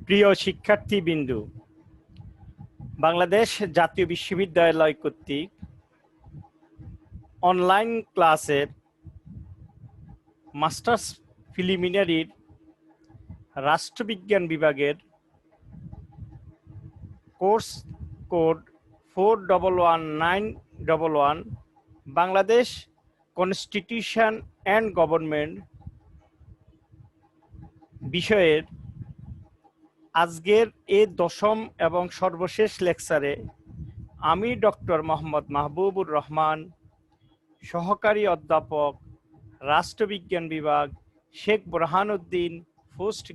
প্রিয় শিক্ষার্থীবৃন্দু, বাংলাদেশ জাতীয় বিশ্ববিদ্যালয় কর্তৃক অনলাইন ক্লাসের মাস্টার্স প্রিলিমিনারির রাষ্ট্রবিজ্ঞান বিভাগের course code 411911 Bangladesh constitution and government বিষয়ের আজকের এই দশম এবং সর্বশেষ লেকচারে আমি ডক্টর মোহাম্মদ মাহবুবুর রহমান, সহকারী অধ্যাপক, রাষ্ট্রবিজ্ঞান বিভাগ, Sheikh Burhanuddin post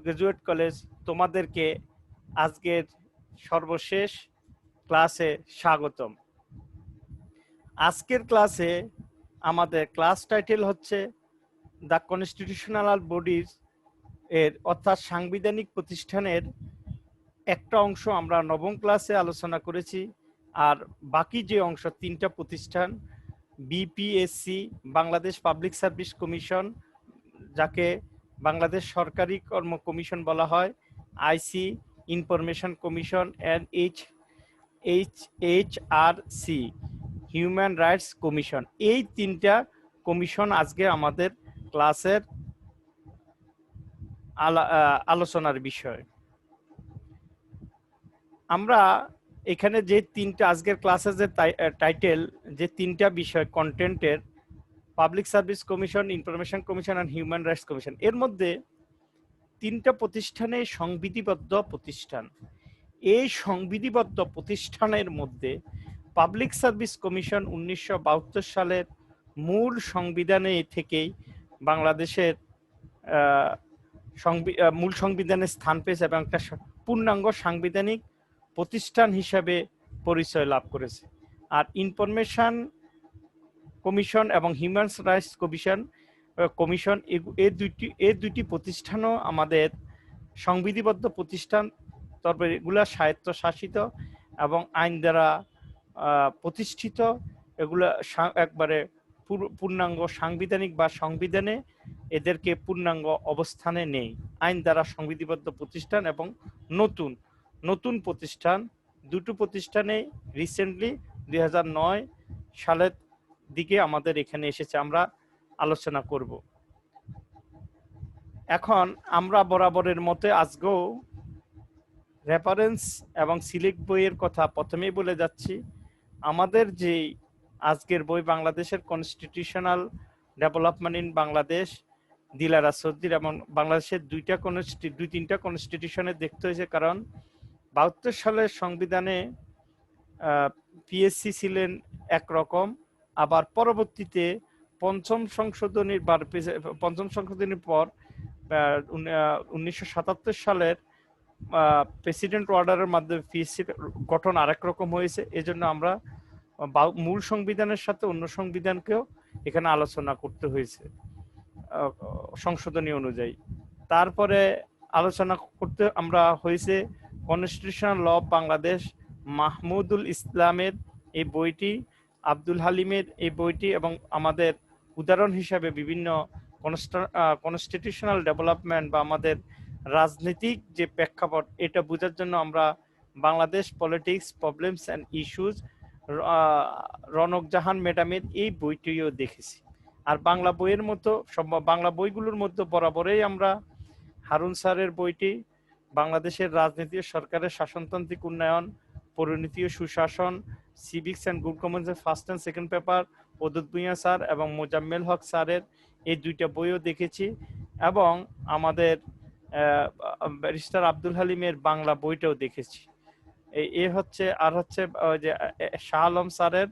graduate college তোমাদেরকে আজকের সর্বশেষ ক্লাসে স্বাগতম। আজকের ক্লাসে আমাদের ক্লাস টাইটেল হচ্ছে দ্য কনস্টিটিউশনাল বডিজ এর অর্থাৎ সাংবিধানিক প্রতিষ্ঠানের একটা অংশ আমরা নবম ক্লাসে আলোচনা করেছি, আর বাকি যে অংশ তিনটা প্রতিষ্ঠান BPSC, Bangladesh public service commission, যাকে বাংলাদেশ সরকারি কর্ম কমিশন বলা হয়, IC information commission, and HRC human rights commission, এই তিনটা কমিশন আজকে আমাদের ক্লাসের আলোচনার বিষয়। আমরা এখানে যে তিনটা আজকের ক্লাসের যে টাইটেল, যে তিনটা বিষয় কন্টেন্টের, public service commission, information commission আর হিউম্যান রাইটস কমিশন, এর মধ্যে তিনটা প্রতিষ্ঠানে সংবিধিবদ্ধ প্রতিষ্ঠান। এই সংবিধিবদ্ধ প্রতিষ্ঠানের মধ্যে পাবলিক সার্ভিস কমিশন 1972 সালের মূল সংবিধানে থেকেই বাংলাদেশের মূল সংবিধানে স্থান পেয়েছে এবং একটা পূর্ণাঙ্গ সাংবিধানিক প্রতিষ্ঠান হিসাবে পরিচয় লাভ করেছে। আর ইনফরমেশন কমিশন এবং হিউম্যান রাইটস কমিশন এই দুইটি প্রতিষ্ঠানও আমাদের সংবিধিবদ্ধ প্রতিষ্ঠান, তবে এগুলা স্বায়ত্তশাসিত এবং আইন দ্বারা প্রতিষ্ঠিত। এগুলা একবারে পূর্ণাঙ্গ সাংবিধানিক বা সংবিধানে এদেরকে পূর্ণাঙ্গ অবস্থানে নেই। আইন দ্বারা সংবিধিবদ্ধ প্রতিষ্ঠান এবং নতুন প্রতিষ্ঠান, দুটো প্রতিষ্ঠানে রিসেন্টলি 2009 সালের দিকে আমাদের এখানে এসেছে, আমরা আলোচনা করব। এখন আমরা বরাবরের মতে আজকেও রেফারেন্স এবং সিলেক্ট বইয়ের কথা প্রথমেই বলে যাচ্ছি। আমাদের যে আজকের বই বাংলাদেশের constitutional development in Bangladesh, Dilara সর্দির, এবং বাংলাদেশের দুই তিনটা কনস্টিটিউশনে দেখতে হয়েছে, কারণ 72 সালের সংবিধানে পিএসসি ছিলেন একরকম, আবার পরবর্তীতে পঞ্চম সংশোধনীর পর 1977 সালের প্রেসিডেন্ট অর্ডারের মাধ্যমে পিএসসির গঠন আরেক রকম হয়েছে। এজন্য আমরা মূল সংবিধানের সাথে অন্য সংবিধানকেও এখানে আলোচনা করতে হয়েছে সংশোধনী অনুযায়ী। তারপরে আলোচনা করতে আমরা হয়েছে constitutional law of Bangladesh, Mahmudul ইসলামের এই বইটি, আব্দুল হালিমের এই বইটি, এবং আমাদের উদাহরণ হিসাবে বিভিন্ন কনস্টিটিউশনাল ডেভেলপমেন্ট বা আমাদের রাজনৈতিক যে প্রেক্ষাপট, এটা বোঝার জন্য আমরা Bangladesh politics, problems and issues, Rounaq Jahan ম্যাডামের এই বইটিও দেখেছি। আর বাংলা বইগুলোর মধ্যে বরাবরই আমরা হারুন স্যারের বইটি, বাংলাদেশের রাজনীতি ও সরকারের শাসনতান্ত্রিক উন্নয়ন, পরিণতি ও সুশাসন, সিভিক্স অ্যান্ড গুড গভর্নেন্সের first and second paper, Odud Bhuiyan sir এবং মোজাম্মেল হক স্যারের এই দুইটা বইও দেখেছি, এবং আমাদের ব্যারিস্টার আব্দুল হালিমের বাংলা বইটাও দেখেছি। এই হচ্ছে যে শাহ আলম স্যারের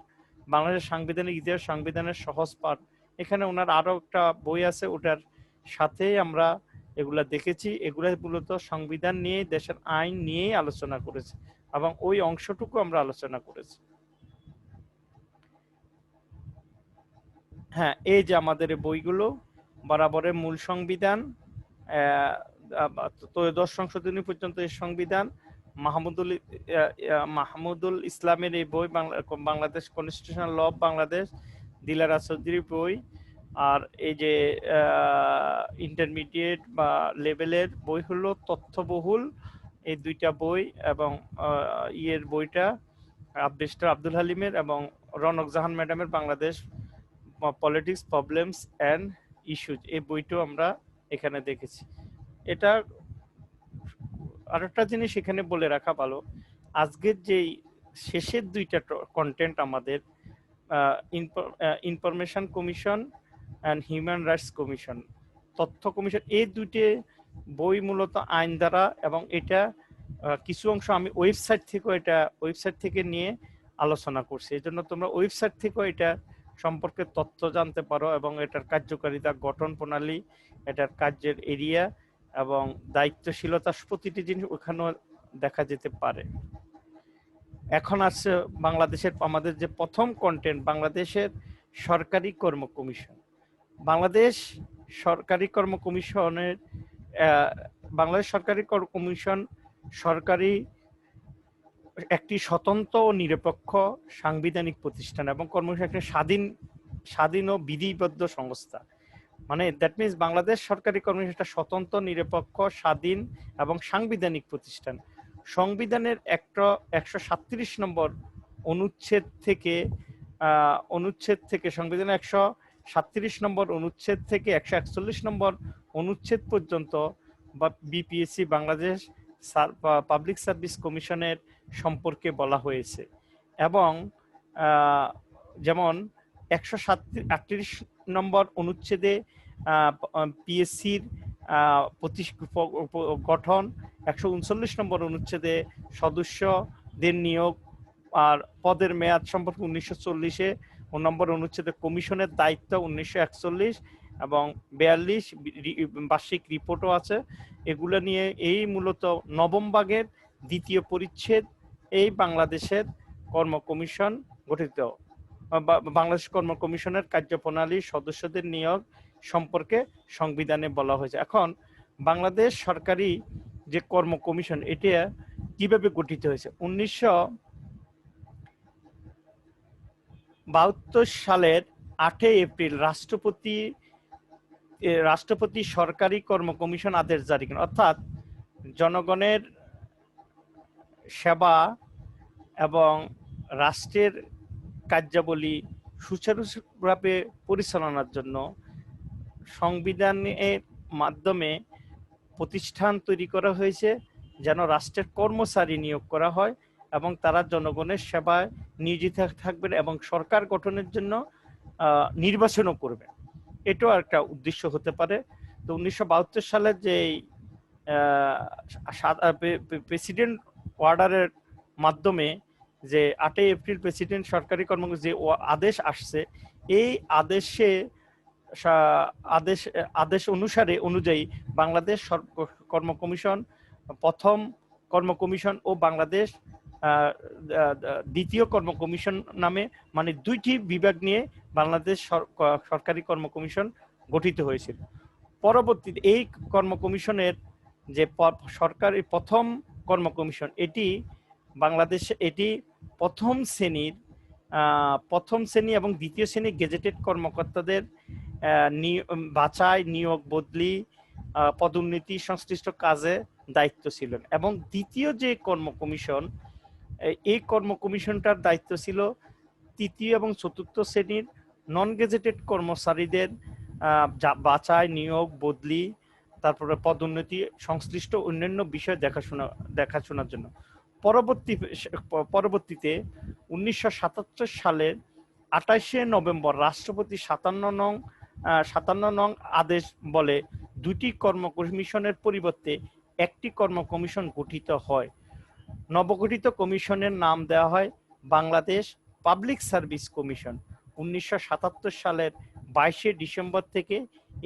বাংলাদেশের সাংবিধানিক ইতিহাস, সংবিধানের সহজ পাঠ, এখানে ওনার আরো একটা বই আছে, ওটার সাথেই আমরা এগুলা দেখেছি। এগুলা মূলত সংবিধান নিয়ে, দেশের আইন নিয়ে আলোচনা করেছে এবং ওই অংশটুকু আমরা আলোচনা করেছি। হ্যাঁ, এই যে আমাদের বইগুলো বরাবরের মূল সংবিধান, ত্রয়োদশ সংশোধনী পর্যন্ত এই সংবিধান, মাহমুদুল ইসলামের এই বই, Bangladesh constitutional law of Bangladesh, Dilara চৌধুরীর বই, আর এই যে ইন্টারমিডিয়েট বা লেভেলের বই হলো তথ্যবহুল, এই দুইটা বই, এবং ইয়ের বইটা মিস্টার আব্দুল হালিমের এবং রনক জাহান ম্যাডামের Bangladesh politics problems and issues, এই বইটাও আমরা এখানে দেখেছি। এটা আরেকটা জিনিস এখানে বলে রাখা ভালো, আজকের যেই শেষের দুইটা কন্টেন্ট আমাদের information commission and human rights commission, তথ্য কমিশন, এই দুইটি বই মূলত আইন দ্বারা, এবং এটা কিছু অংশ আমি ওয়েবসাইট থেকে নিয়ে আলোচনা করছি। এই জন্য তোমরা ওয়েবসাইট থেকেও এটা সম্পর্কে তথ্য জানতে পারো, এবং এটার কার্যকারিতা, গঠন প্রণালী, এটার কার্যের এরিয়া এবং দায়িত্বশীলতা, প্রতিটি জিনিস ওখানেও দেখা যেতে পারে। এখন আসছে বাংলাদেশের আমাদের যে প্রথম কন্টেন্ট, বাংলাদেশের সরকারি কর্ম কমিশন। বাংলাদেশ সরকারি কর্ম কমিশনের বাংলাদেশ সরকারি কর্ম কমিশন সরকারি একটি স্বতন্ত্র ও নিরপেক্ষ সাংবিধানিক প্রতিষ্ঠান এবং কর্মকমিশন একটি স্বাধীন ও বিধিবদ্ধ সংস্থা। মানে দ্যাট মিনস বাংলাদেশ সরকারি কর্মকমিশন একটা স্বতন্ত্র, নিরপেক্ষ, স্বাধীন এবং সাংবিধানিক প্রতিষ্ঠান। সংবিধানের 137 নম্বর অনুচ্ছেদ থেকে সংবিধানের 137 নম্বর অনুচ্ছেদ থেকে 141 নম্বর অনুচ্ছেদ পর্যন্ত বা বিপিএসসি বাংলাদেশ পাবলিক সার্ভিস কমিশনের সম্পর্কে বলা হয়েছে। এবং যেমন 138 নম্বর অনুচ্ছেদে পিএসসির গঠন, 139 নম্বর অনুচ্ছেদে সদস্যদের নিয়োগ আর পদের মেয়াদ সম্পর্কে 1940-এ নম্বর অনুচ্ছেদে কমিশনের দায়িত্ব 1941, এবং 42 বার্ষিক রিপোর্টও আছে। এগুলো নিয়ে এই মূলত নবম ভাগের দ্বিতীয় পরিচ্ছেদ এই বাংলাদেশের কর্ম কমিশন গঠিত, বাংলাদেশ কর্ম কমিশনের কার্যপ্রণালী, সদস্যদের নিয়োগ সম্পর্কে সংবিধানে বলা হয়েছে। এখন বাংলাদেশ সরকারি যে কর্ম কমিশন, এটা কিভাবে গঠিত হয়েছে? 1972 সালের 8 এপ্রিল রাষ্ট্রপতি সরকারি কর্ম কমিশন আদেশ জারি করেন, অর্থাৎ জনগণের সেবা এবং রাষ্ট্রের কার্যাবলী সুচারুভাবে পরিচালনার জন্য সংবিধানের মাধ্যমে প্রতিষ্ঠান তৈরি করা হয়েছে, যেন রাষ্ট্রের কর্মচারী নিয়োগ করা হয় এবং তারা জনগণের সেবায় নিয়োজিত থাকবেন এবং সরকার গঠনের জন্য নির্বাচনও করবেন। এটাও একটা উদ্দেশ্য হতে পারে। তো 1972 সালের যে প্রেসিডেন্ট অর্ডারের মাধ্যমে যে 8 এপ্রিল প্রেসিডেন্ট সরকারি কর্মকর্তা যে আদেশ আসছে, এই আদেশ অনুযায়ী বাংলাদেশ কর্ম কমিশন প্রথম কর্ম কমিশন ও বাংলাদেশ দ্বিতীয় কর্ম কমিশন নামে, মানে দুইটি বিভাগ নিয়ে বাংলাদেশ সরকারি কর্ম কমিশন গঠিত হয়েছিল। পরবর্তীতে এই কর্ম কমিশনের যে সরকারি প্রথম কর্ম কমিশন, এটি প্রথম শ্রেণী এবং দ্বিতীয় শ্রেণীর গেজেটেড কর্মকর্তাদের বাছাই, নিয়োগ, বদলি, পদোন্নতি সংশ্লিষ্ট কাজে দায়িত্ব ছিলেন। এবং দ্বিতীয় যে কর্ম কমিশন, এই কর্ম কমিশনটার দায়িত্ব ছিল তৃতীয় এবং চতুর্থ শ্রেণীর নন গেজেটেড কর্মচারীদের বাছাই, নিয়োগ, বদলি, তারপরে পদোন্নতি সংশ্লিষ্ট অন্যান্য বিষয় দেখাশোনার জন্য। পরবর্তীতে 1977 সালের 28শে নভেম্বর রাষ্ট্রপতি 57 নং আদেশ বলে দুটি কর্ম কমিশনের পরিবর্তে একটি কর্ম কমিশন গঠিত হয়। নবগঠিত কমিশনের নাম দেওয়া হয় বাংলাদেশ পাবলিক সার্ভিস কমিশন। 1977 সালের 22শে ডিসেম্বর থেকে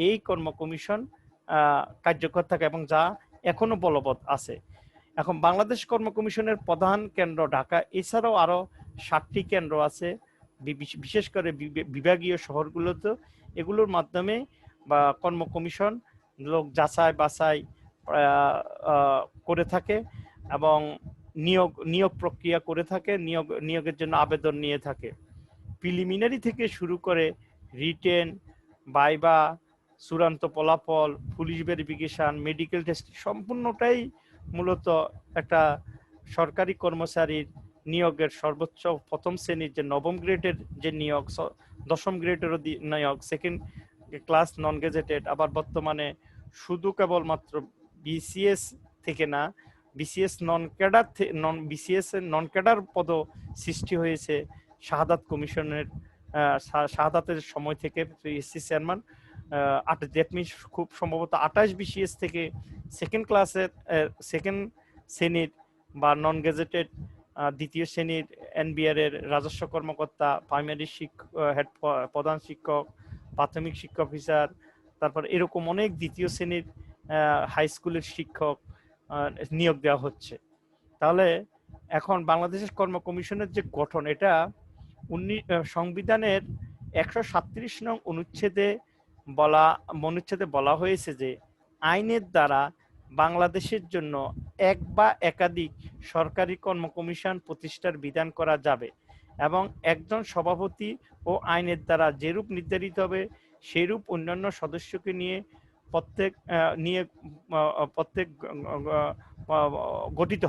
এই কর্ম কমিশন কার্যকর থাকে এবং যা এখনো বলবৎ আছে। এখন বাংলাদেশ কর্ম কমিশনের প্রধান কেন্দ্র ঢাকা, এছাড়াও আরো 7টি কেন্দ্র আছে, বিশেষ করে বিভাগীয় শহরগুলোতে। এগুলোর মাধ্যমে বা কর্ম কমিশন লোক যাচাই বাছাই করে থাকে এবং নিয়োগ প্রক্রিয়া করে থাকে, নিয়োগের জন্য আবেদন নিয়ে থাকে। প্রিলিমিনারি থেকে শুরু করে রিটেন, ভাইবা, চূড়ান্ত ফলাফল, পুলিশ ভেরিফিকেশন, মেডিকেল টেস্ট সম্পূর্ণটাই মূলত একটা সরকারি কর্মচারীর নিয়োগের সর্বোচ্চ প্রথম শ্রেণীর যে নবম গ্রেডের যে নিয়োগ, দশম গ্রেডেরও নিয়োগ, সেকেন্ড ক্লাস নন গেজেটেড, আবার বর্তমানে শুধু কেবলমাত্র বিসিএস থেকে না, বিসিএস নন ক্যাডার বিসিএস এর নন ক্যাডার পদও সৃষ্টি হয়েছে শাহাদাত কমিশনের শাহাদাতের সময় থেকে। এসসি চেয়ারম্যান দ্যাট মিনস খুব সম্ভবত 28 বিসিএস থেকে সেকেন্ড শ্রেণীর বা নন গেজেটেড দ্বিতীয় শ্রেণীর এনবিআর এর রাজস্ব কর্মকর্তা, প্রাইমারি হেড প্রধান শিক্ষক, প্রাথমিক শিক্ষা অফিসার, তারপর এরকম অনেক দ্বিতীয় শ্রেণীর হাই স্কুলের শিক্ষক নিয়োগ দেওয়া হচ্ছে। তাহলে এখন বাংলাদেশের কর্ম কমিশনের যে গঠন, এটা সংবিধানের 137 নং অনুচ্ছেদে বলা হয়েছে যে আইনের দ্বারা বাংলাদেশের জন্য এক বা একাধিক সরকারি কর্ম কমিশন প্রতিষ্ঠার বিধান করা যাবে এবং একজন সভাপতি ও আইনের দ্বারা যেরূপ নির্ধারিত হবে সেইরূপ অন্যান্য সদস্যকে নিয়ে প্রত্যেক গঠতে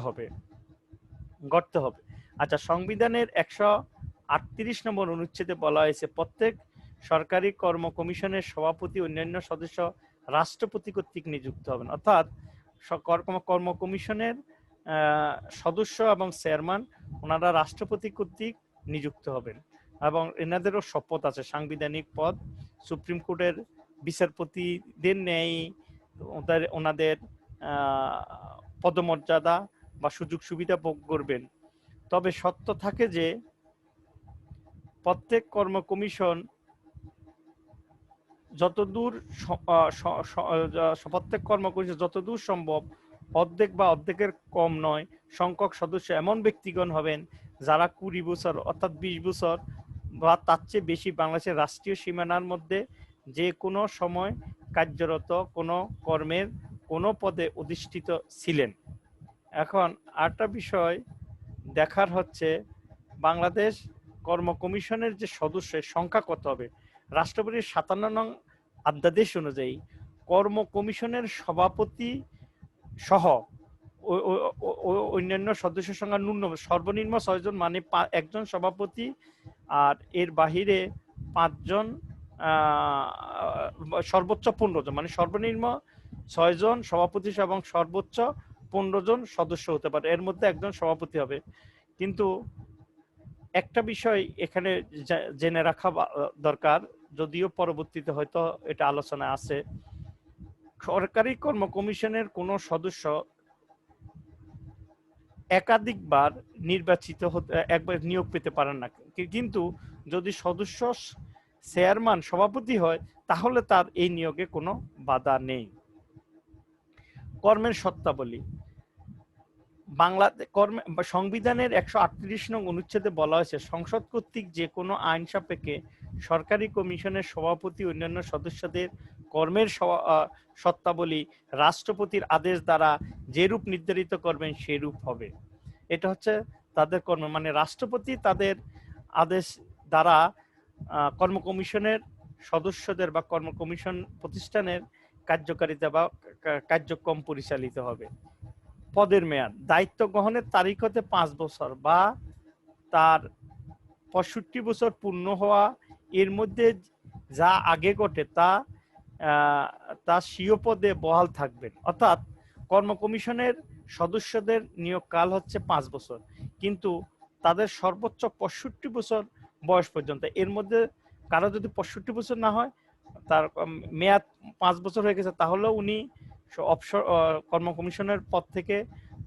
হবে। আচ্ছা, সংবিধানের 138 নম্বর অনুচ্ছেদে বলা হয়েছে প্রত্যেক সরকারি কর্ম কমিশনের সভাপতি অন্যান্য সদস্য রাষ্ট্রপতি কর্তৃক নিযুক্ত হবেন। অর্থাৎ কর্ম কমিশনের সদস্য এবং চেয়ারম্যান ওনারা রাষ্ট্রপতি কর্তৃক নিযুক্ত হবেন এবং এনাদেরও শপথ আছে, সাংবিধানিক পদ। সুপ্রিম কোর্টের বিচারপতিদের ন্যায় ওনাদের পদমর্যাদা বা সুযোগ সুবিধা ভোগ করবেন। তবে সত্য থাকে যে প্রত্যেক কর্ম কমিশন যতদূর সম্ভব অর্ধেক বা অর্ধেকের কম নয় সংখ্যক সদস্য এমন ব্যক্তিগণ হবেন যারা 20 বছর অর্থাৎ 20 বছর বা তার চেয়ে বেশি বাংলাদেশের রাষ্ট্রীয় সীমানার মধ্যে যে কোনো সময় কার্যরত কোনো কর্মের কোনো পদে অধিষ্ঠিত ছিলেন। এখন আরেকটা বিষয় দেখার হচ্ছে বাংলাদেশ কর্ম কমিশনের যে সদস্যের সংখ্যা কত হবে। রাষ্ট্রপতির 57 নং অধ্যাদেশ অনুযায়ী কর্ম কমিশনের সভাপতি সহ অন্যান্য সদস্যের সংখ্যা সর্বনিম্ন 6 জন, মানে একজন সভাপতি আর এর বাহিরে 5 জন, সর্বোচ্চ 15 জন, মানে সর্বনিম্ন 6 জন সভাপতি এবং সর্বোচ্চ 15 জন সদস্য হতে পারে, এর মধ্যে একজন সভাপতি হবে। কিন্তু একটা বিষয় এখানে জেনে রাখা দরকার, যদিও পরবর্তীতে হয়তো এটা আলোচনায় আছে, সরকারি কর্ম কমিশনের কোনো সদস্য একাধিকবার নির্বাচিত হতে একবার নিয়োগ পেতে পারেন না, কিন্তু যদি সদস্য চেয়ারম্যান সভাপতি হয় তাহলে তার এই নিয়োগে কোনো বাধা নেই। কর্মের শর্তাবলী সংবিধানের 138 নং অনুচ্ছেদে বলা হয়েছে সংসদ কর্তৃক যে কোনো আইন সাপেক্ষে সরকারি কমিশনের সভাপতি অন্যান্য সদস্যদের কর্মের শর্তাবলী রাষ্ট্রপতির আদেশ দ্বারা যেরূপ নির্ধারিত করবেন সেরূপ হবে। এটা হচ্ছে তাদের কর্ম, মানে রাষ্ট্রপতি তাদের আদেশ দ্বারা কর্ম কমিশনের সদস্যদের বা কর্ম কমিশন প্রতিষ্ঠানের কার্যকারিতা বা কার্যক্রম পরিচালিত হবে। পদের মেয়াদ দায়িত্ব গ্রহণের তারিখ হতে 5 বছর বা তার 65 বছর পূর্ণ হওয়া এর মধ্যে যা আগে ঘটে তা স্বীয় পদে বহাল থাকবেন। অর্থাৎ কর্ম কমিশনের সদস্যদের নিয়োগ কাল হচ্ছে 5 বছর, কিন্তু তাদের সর্বোচ্চ 65 বছর বয়স পর্যন্ত। এর মধ্যে কারো যদি 65 বছর না হয়, তার মেয়াদ 5 বছর হয়ে গেছে, তাহলেও উনি অবসর কর্ম কমিশনের পদ থেকে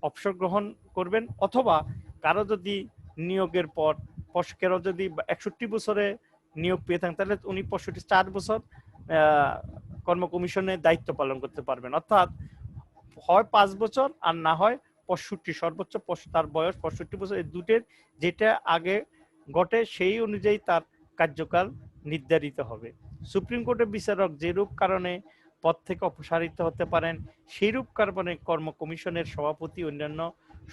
অবসর গ্রহণ করবেন। অথবা কারো যদি নিয়োগের পর কেউ যদি 61 বছরে নিয়োগ পেয়ে থাকেন তাহলে উনি 4 বছর কর্ম কমিশনে দায়িত্ব পালন করতে পারবেন। অর্থাৎ হয় 5 বছর আর না হয় 65, সর্বোচ্চ তার বয়স 65 বছর, এই দুটের যেটা আগে ঘটে সেই অনুযায়ী তার কার্যকাল নির্ধারিত হবে। সুপ্রিম কোর্টের বিচারক যেরূপ কারণে পদ থেকে অপসারিত হতে পারেন সেইরূপ কারণে কর্ম কমিশনের সভাপতি অন্যান্য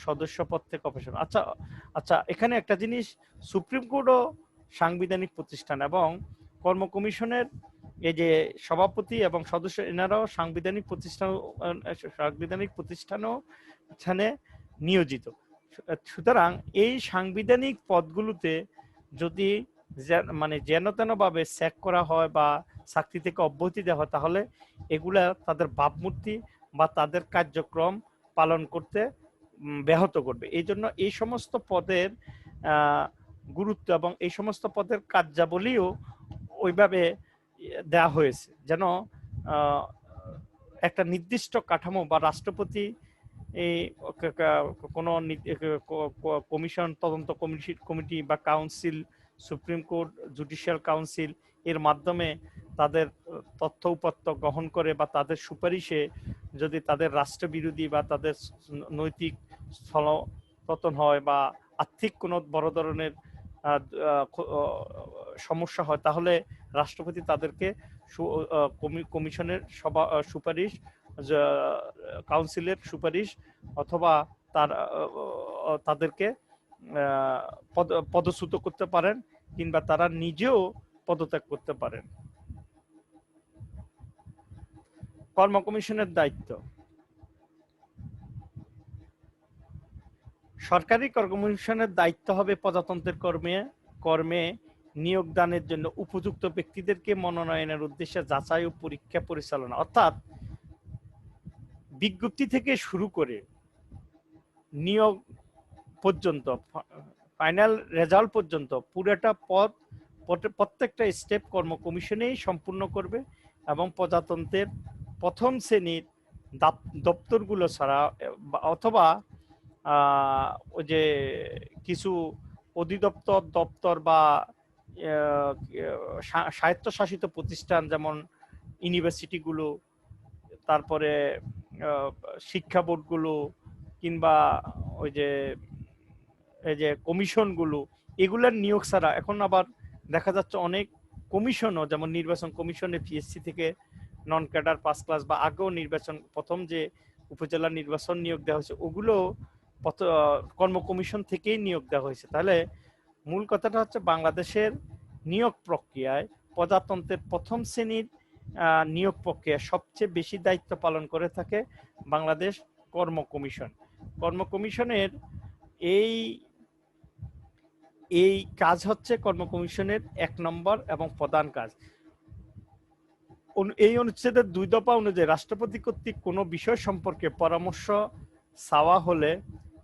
সদস্য পদ থেকে অপসারণ। আচ্ছা, এখানে একটা জিনিস, সুপ্রিম কোর্টও সাংবিধানিক প্রতিষ্ঠান এবং কর্ম কমিশনের এই যে সভাপতি এবং সদস্য এনারাও সাংবিধানিক প্রতিষ্ঠানও এখানে নিয়োজিত। সুতরাং এই সাংবিধানিক পদগুলোতে যদি মানে যেন তেন ভাবে চেক করা হয় বা চাকরি থেকে অব্যাহতি দেওয়া হয়, তাহলে এগুলা তাদের ভাবমূর্তি বা তাদের কার্যক্রম পালন করতে ব্যাহত করবে। এই জন্য এই সমস্ত পদের গুরুত্ব এবং এই সমস্ত পদের কার্যাবলীও ওইভাবে দেওয়া হয়েছে, যেন একটা নির্দিষ্ট কাঠামো বা রাষ্ট্রপতি এই কোনো কমিশন, তদন্ত কমিটি বা council, supreme court, judicial council এর মাধ্যমে তাদের তথ্য উপাত্ত গ্রহণ করে বা তাদের সুপারিশে যদি তাদের রাষ্ট্রবিরোধী বা তাদের নৈতিক স্থলপতন হয় বা আর্থিক কোনো বড় ধরনের সমস্যা হয়, তাহলে রাষ্ট্রপতি তাদেরকে কমিশনের সুপারিশ, কাউন্সিলের সুপারিশ অথবা তাদেরকে পদচ্যুত করতে পারেন কিংবা তারা নিজেও পদত্যাগ করতে পারেন। কর্ম কমিশনের দায়িত্ব। সরকারি কর্ম কমিশনের দায়িত্ব হবে প্রজাতন্ত্রের কর্মে নিয়োগদানের জন্য উপযুক্ত ব্যক্তিদেরকে মনোনয়নের উদ্দেশ্যে যাচাই ও পরীক্ষা পরিচালনা, অর্থাৎ বিজ্ঞপ্তি থেকে শুরু করে নিয়োগ পর্যন্ত, ফাইনাল রেজাল্ট পর্যন্ত পুরোটা পদ, প্রত্যেকটা স্টেপ কর্ম কমিশনেই সম্পূর্ণ করবে এবং প্রজাতন্ত্রের প্রথম শ্রেণীর দপ্তরগুলো ছাড়া অথবা ওই যে কিছু অধিদপ্তর, দপ্তর বা স্বায়ত্তশাসিত প্রতিষ্ঠান যেমন ইউনিভার্সিটিগুলো, তারপরে শিক্ষা বোর্ডগুলো কিংবা ওই যে এই যে কমিশনগুলো, এগুলার নিয়োগ ছাড়া এখন আবার দেখা যাচ্ছে অনেক কমিশনও, যেমন নির্বাচন কমিশনে পিএসসি থেকে নন ক্যাডার পাস ক্লাস বা আগেও নির্বাচন, প্রথম যে উপজেলা নির্বাচন নিয়োগ দেওয়া হয়েছে ওগুলো কর্ম কমিশন থেকেই নিয়োগ দেওয়া হয়েছে। তাহলে মূল কথাটা হচ্ছে বাংলাদেশের নিয়োগ প্রক্রিয়ায় প্রজাতন্ত্রের প্রথম শ্রেণীর নিয়োগ প্রক্রিয়া সবচেয়ে বেশি দায়িত্ব পালন করে থাকে বাংলাদেশ কর্ম কমিশন। কর্ম কমিশনের এই কাজ হচ্ছে কর্ম কমিশনের 1 নম্বর এবং প্রধান কাজ। এই অনুচ্ছেদের 2 দফা অনুযায়ী রাষ্ট্রপতি কর্তৃক কোনো বিষয় সম্পর্কে পরামর্শ চাওয়া হলে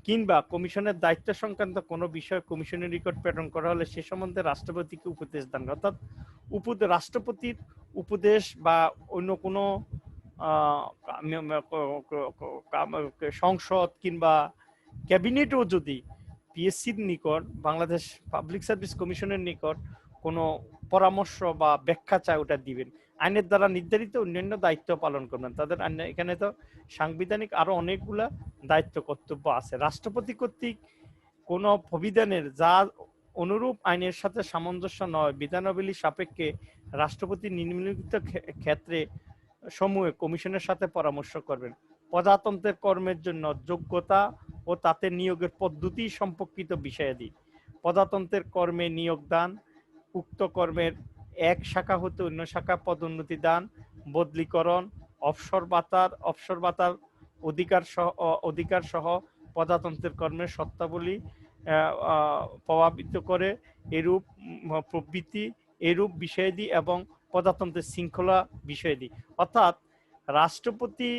কিংবা কমিশনের দায়িত্ব সংক্রান্ত কোনো বিষয় কমিশনের নিকট প্রেরণ করা হলে সে সম্বন্ধে রাষ্ট্রপতিকে উপদেশ দান, অর্থাৎ রাষ্ট্রপতির উপদেশ বা অন্য কোনো সংসদ কিংবা ক্যাবিনেটও যদি পিএসসির নিকট, বাংলাদেশ পাবলিক সার্ভিস কমিশনের নিকট কোনো পরামর্শ বা ব্যাখ্যা চায়, ওটা দিবেন। আইনের দ্বারা নির্ধারিত অন্যান্য দায়িত্ব পালন করবেন তাদের। এখানে তো সাংবিধানিক আরো অনেকগুলা দায়িত্ব কর্তব্য আছে। রাষ্ট্রপতি কর্তৃক কোনো প্রবিধানের যা অনুরূপ আইনের সাথে সামঞ্জস্য নয় বিধানাবলী সাপেক্ষে রাষ্ট্রপতি নিম্নলিখিত ক্ষেত্রে সমূহে কমিশনের সাথে পরামর্শ করবেন। প্রজাতন্ত্রের কর্মের জন্য যোগ্যতা ও তাতে নিয়োগের পদ্ধতি সম্পর্কিত বিষয়াদি, প্রজাতন্ত্রের কর্মে নিয়োগদান, উক্ত কর্মের এক শাখা হতে অন্য শাখা পদোন্নতি দান, বদলিকরণ, অবসর ভাতার অধিকার সহ প্রজাতন্ত্রের কর্মের শর্তাবলী প্রভাবিত করে এরূপ প্রবৃত্তি, এরূপ বিষয়াদি এবং প্রজাতন্ত্রের শৃঙ্খলা বিষয়াদি। অর্থাৎ রাষ্ট্রপতি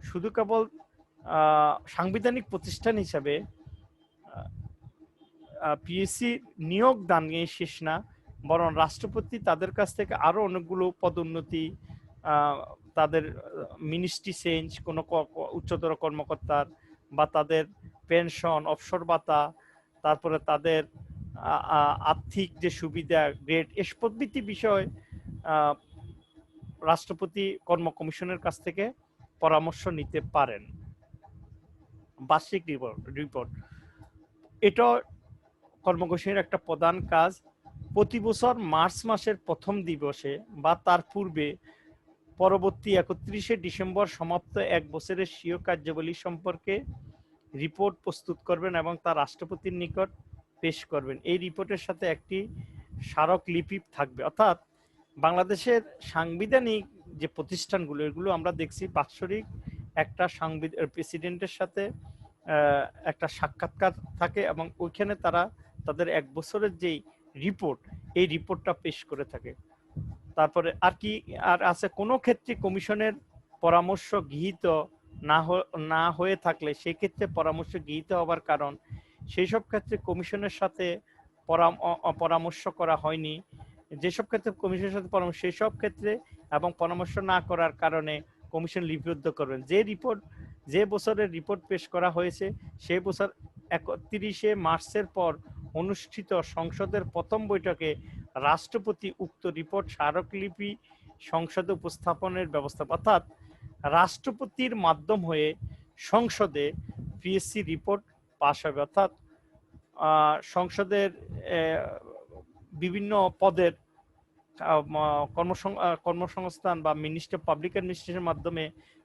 শুধু কেবল সাংবিধানিক প্রতিষ্ঠান হিসাবে পিএসসি নিয়োগ দান নিয়ে শেষ না, বরং রাষ্ট্রপতি তাদের কাছ থেকে আরো অনেকগুলো পদোন্নতি, তাদের মিনিস্ট্রি চেঞ্জ, কোনো উচ্চতর কর্মকর্তার বা তাদের পেনশন, অবসর ভাতা, তারপরে তাদের আর্থিক যে সুবিধা, গ্রেড, এস প্রভৃতি বিষয় রাষ্ট্রপতি কর্ম কমিশনের কাছ থেকে পরামর্শ নিতে পারেন। বার্ষিক রিপোর্ট, এটা কর্ম কমিশনের একটা প্রধান কাজ। প্রতি বছর মার্চ মাসের প্রথম দিবসে বা তার পূর্বে পরবর্তী 31শে ডিসেম্বর সমাপ্ত 1 বছরের স্বীয় কার্যাবলী সম্পর্কে রিপোর্ট প্রস্তুত করবেন এবং তা রাষ্ট্রপতির নিকট পেশ করবেন। এই রিপোর্টের সাথে একটি স্মারক লিপি থাকবে। অর্থাৎ বাংলাদেশের সাংবিধানিক যে প্রতিষ্ঠানগুলো, এগুলো আমরা দেখছি বাৎসরিক একটা প্রেসিডেন্টের সাথে একটা সাক্ষাৎকার থাকে এবং ওইখানে তারা তাদের 1 বছরের যেই রিপোর্ট, এই রিপোর্টটা পেশ করে থাকে। তারপরে আর কি আর আছে, কোনো ক্ষেত্রে কমিশনের পরামর্শ গৃহীত না হয়ে থাকলে সেই ক্ষেত্রে পরামর্শ গৃহীত হবার কারণ, সেই সব ক্ষেত্রে কমিশনের সাথে পরামর্শ করা হয়নি, যেসব ক্ষেত্রে কমিশনের সাথে পরামর্শ, সেই সব ক্ষেত্রে এবং পরামর্শ না করার কারণে কমিশন লিপিবদ্ধ করবেন। যে বছরের রিপোর্ট পেশ করা হয়েছে সেই বছর 31শে মার্চের পর অনুষ্ঠিত সংসদের প্রথম বৈঠকে রাষ্ট্রপতি উক্ত রিপোর্ট স্মারকলিপি সংসদে উপস্থাপনের ব্যবস্থা, অর্থাৎ রাষ্ট্রপতির মাধ্যম হয়ে সংসদে পিএসসি রিপোর্ট পাশ হবে। অর্থাৎ সংসদের বিভিন্ন পদের কর্মসংস্থান বা পাবলিক অ্যাডমিনিস্ট্রেশনের মাধ্যমে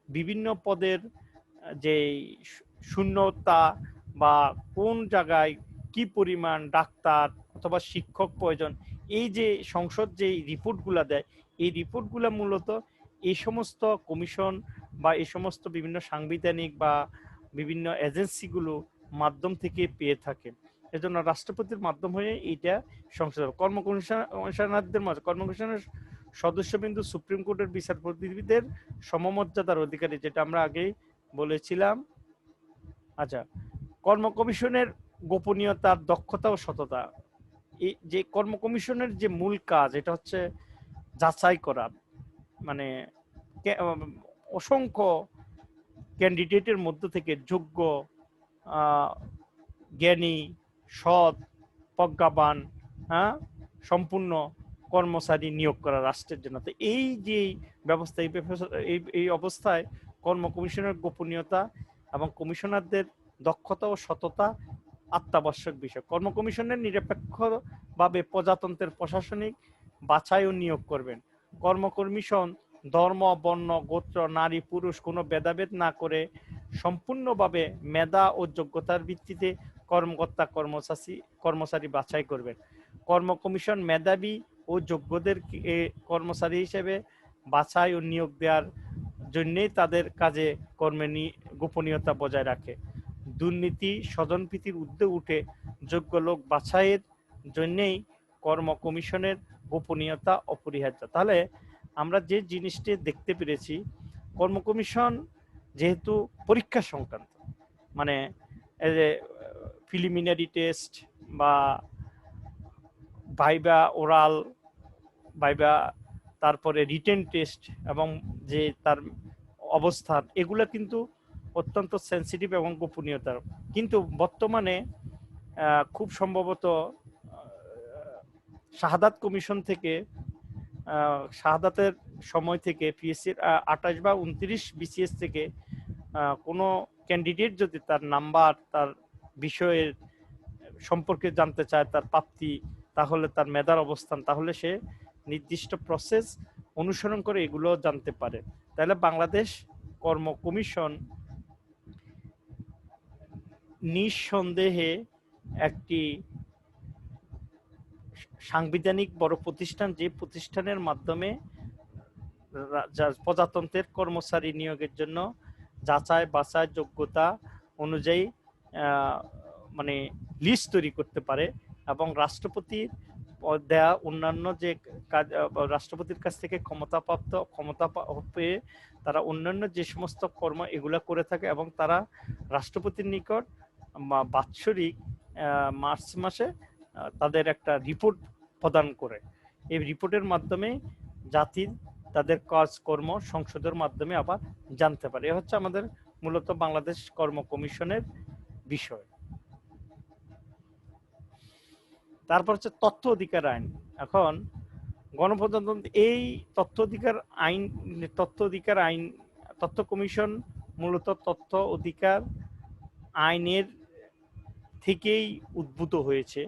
বিভিন্ন পদের যে শূন্যতা বা কোন জায়গায় কি পরিমাণ ডাক্তার অথবা শিক্ষক প্রয়োজন, এই যে সংসদ যে রিপোর্টগুলো দেয়, এই রিপোর্টগুলো মূলত এই সমস্ত কমিশন বা এই সমস্ত বিভিন্ন সাংবিধানিক বা বিভিন্ন এজেন্সিগুলো মাধ্যম থেকে পেয়ে থাকে। এজন্য রাষ্ট্রপতির মাধ্যম হয়ে এইটা সংসদ। কর্মকমিশনের সদস্যবিন্দু সুপ্রিম কোর্টের বিচারপতিদের সমমর্যাদার অধিকারী, যেটা আমরা আগেই বলেছিলাম। আচ্ছা, কর্মকমিশনের গোপনীয়তার দক্ষতা ও সততা, এই যে কর্মকমিশনের যে মূল কাজ, এটা হচ্ছে যাচাই করা, মানে অসংখ্য ক্যান্ডিডেটের মধ্য থেকে যোগ্য, জ্ঞানী, সৎ, প্রজ্ঞাবান, সম্পূর্ণ কর্মচারী নিয়োগ করা রাষ্ট্রের জন্য। তো এই যে ব্যবস্থা, এই অবস্থায় কর্ম কমিশনের গোপনীয়তা এবং কমিশনারদের দক্ষতা ও সততা অত্যাবশ্যক বিষয়। কর্ম কমিশনের নিরপেক্ষভাবে প্রজাতন্ত্রের প্রশাসনিক বাছাই ও নিয়োগ করবেন। কর্ম কমিশন ধর্ম, বর্ণ, গোত্র, নারী, পুরুষ কোনো ভেদাভেদ না করে সম্পূর্ণভাবে মেধা ও যোগ্যতার ভিত্তিতে কর্মচারী বাছাই করবেন। কর্ম কমিশন মেধাবী ও যোগ্যদের কর্মচারী হিসেবে বাছাই ও নিয়োগ দেওয়ার জন্যই তাদের কাজে কর্মে গোপনীয়তা বজায় রাখে। দুর্নীতি, স্বজনপ্রীতির ঊর্ধ্বে উঠে যোগ্য লোক বাছাইয়ের জন্যই কর্ম কমিশনের গোপনীয়তা অপরিহার্য। তাহলে আমরা যে জিনিসটি দেখতে পেরেছি, কর্ম কমিশন যেহেতু পরীক্ষা সংক্রান্ত, মানে প্রিলিমিনারি টেস্ট বা ভাইবা, ওরাল ভাইবা, তারপরে রিটেন টেস্ট এবং যে তার অবস্থান, এগুলো কিন্তু অত্যন্ত সেন্সিটিভ এবং গোপনীয়তার। কিন্তু বর্তমানে খুব সম্ভবত শাহাদাত কমিশন থেকে, শাহাদাতের সময় থেকে পিএসসির 28 বা 29 বিসিএস থেকে কোনো ক্যান্ডিডেট যদি তার নাম্বার, তার বিষয়ের সম্পর্কে জানতে চায়, তার প্রাপ্তি, তাহলে তার মেধার অবস্থান, তাহলে সে নির্দিষ্ট প্রসেস অনুসরণ করে এগুলো জানতে পারে। তাহলে বাংলাদেশ কর্ম কমিশন নিঃসন্দেহে একটি সাংবিধানিক বড় প্রতিষ্ঠান, যে প্রতিষ্ঠানের মাধ্যমে প্রজাতন্ত্রের কর্মচারী নিয়োগের জন্য যাচাই বাছাই যোগ্যতা অনুযায়ী মানে লিস্ট তৈরি করতে পারে এবং রাষ্ট্রপতির দেয়া অন্যান্য যে কাজ, রাষ্ট্রপতির কাছ থেকে ক্ষমতা পেয়ে তারা অন্যান্য যে সমস্ত কর্ম এগুলা করে থাকে এবং তারা রাষ্ট্রপতির নিকট বাৎসরিক মার্চ মাসে তাদের একটা রিপোর্ট প্রদান করে। এই রিপোর্টের মাধ্যমে জাতির তাদের কাজকর্ম সংসদের মাধ্যমে আবার জানতে পারে। এ হচ্ছে আমাদের মূলত বাংলাদেশ কর্ম কমিশনের বিষয়। তারপর হচ্ছে তথ্য অধিকার আইন। এখন গণপ্রজাতন্ত্র এই তথ্য অধিকার আইন, তথ্য কমিশন মূলত তথ্য অধিকার আইনের থেকেই উদ্ভূত হয়েছে।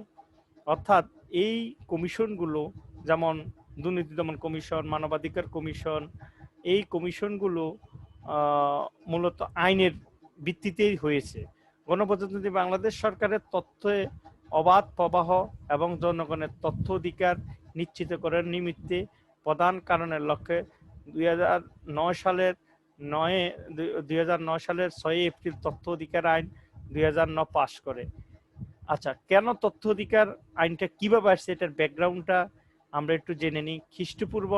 অর্থাৎ এই কমিশনগুলো, যেমন দুর্নীতি দমন কমিশন, মানবাধিকার কমিশন, এই কমিশনগুলো মূলত আইনের ভিত্তিতেই হয়েছে। গণপ্রজাতন্ত্রী বাংলাদেশ সরকারের তথ্যে অবাধ প্রবাহ এবং জনগণের তথ্য অধিকার নিশ্চিত করার নিমিত্তে প্রধান কারণের লক্ষ্যে 2009 সালের 6 এপ্রিল তথ্য অধিকার আইন 2009 পাশ করে। আচ্ছা, কেন তথ্য অধিকার আইনটা কিভাবে আসছে এটার ব্যাকগ্রাউন্ডটা আমরা একটু জেনে নিই। খ্রিস্টপূর্ব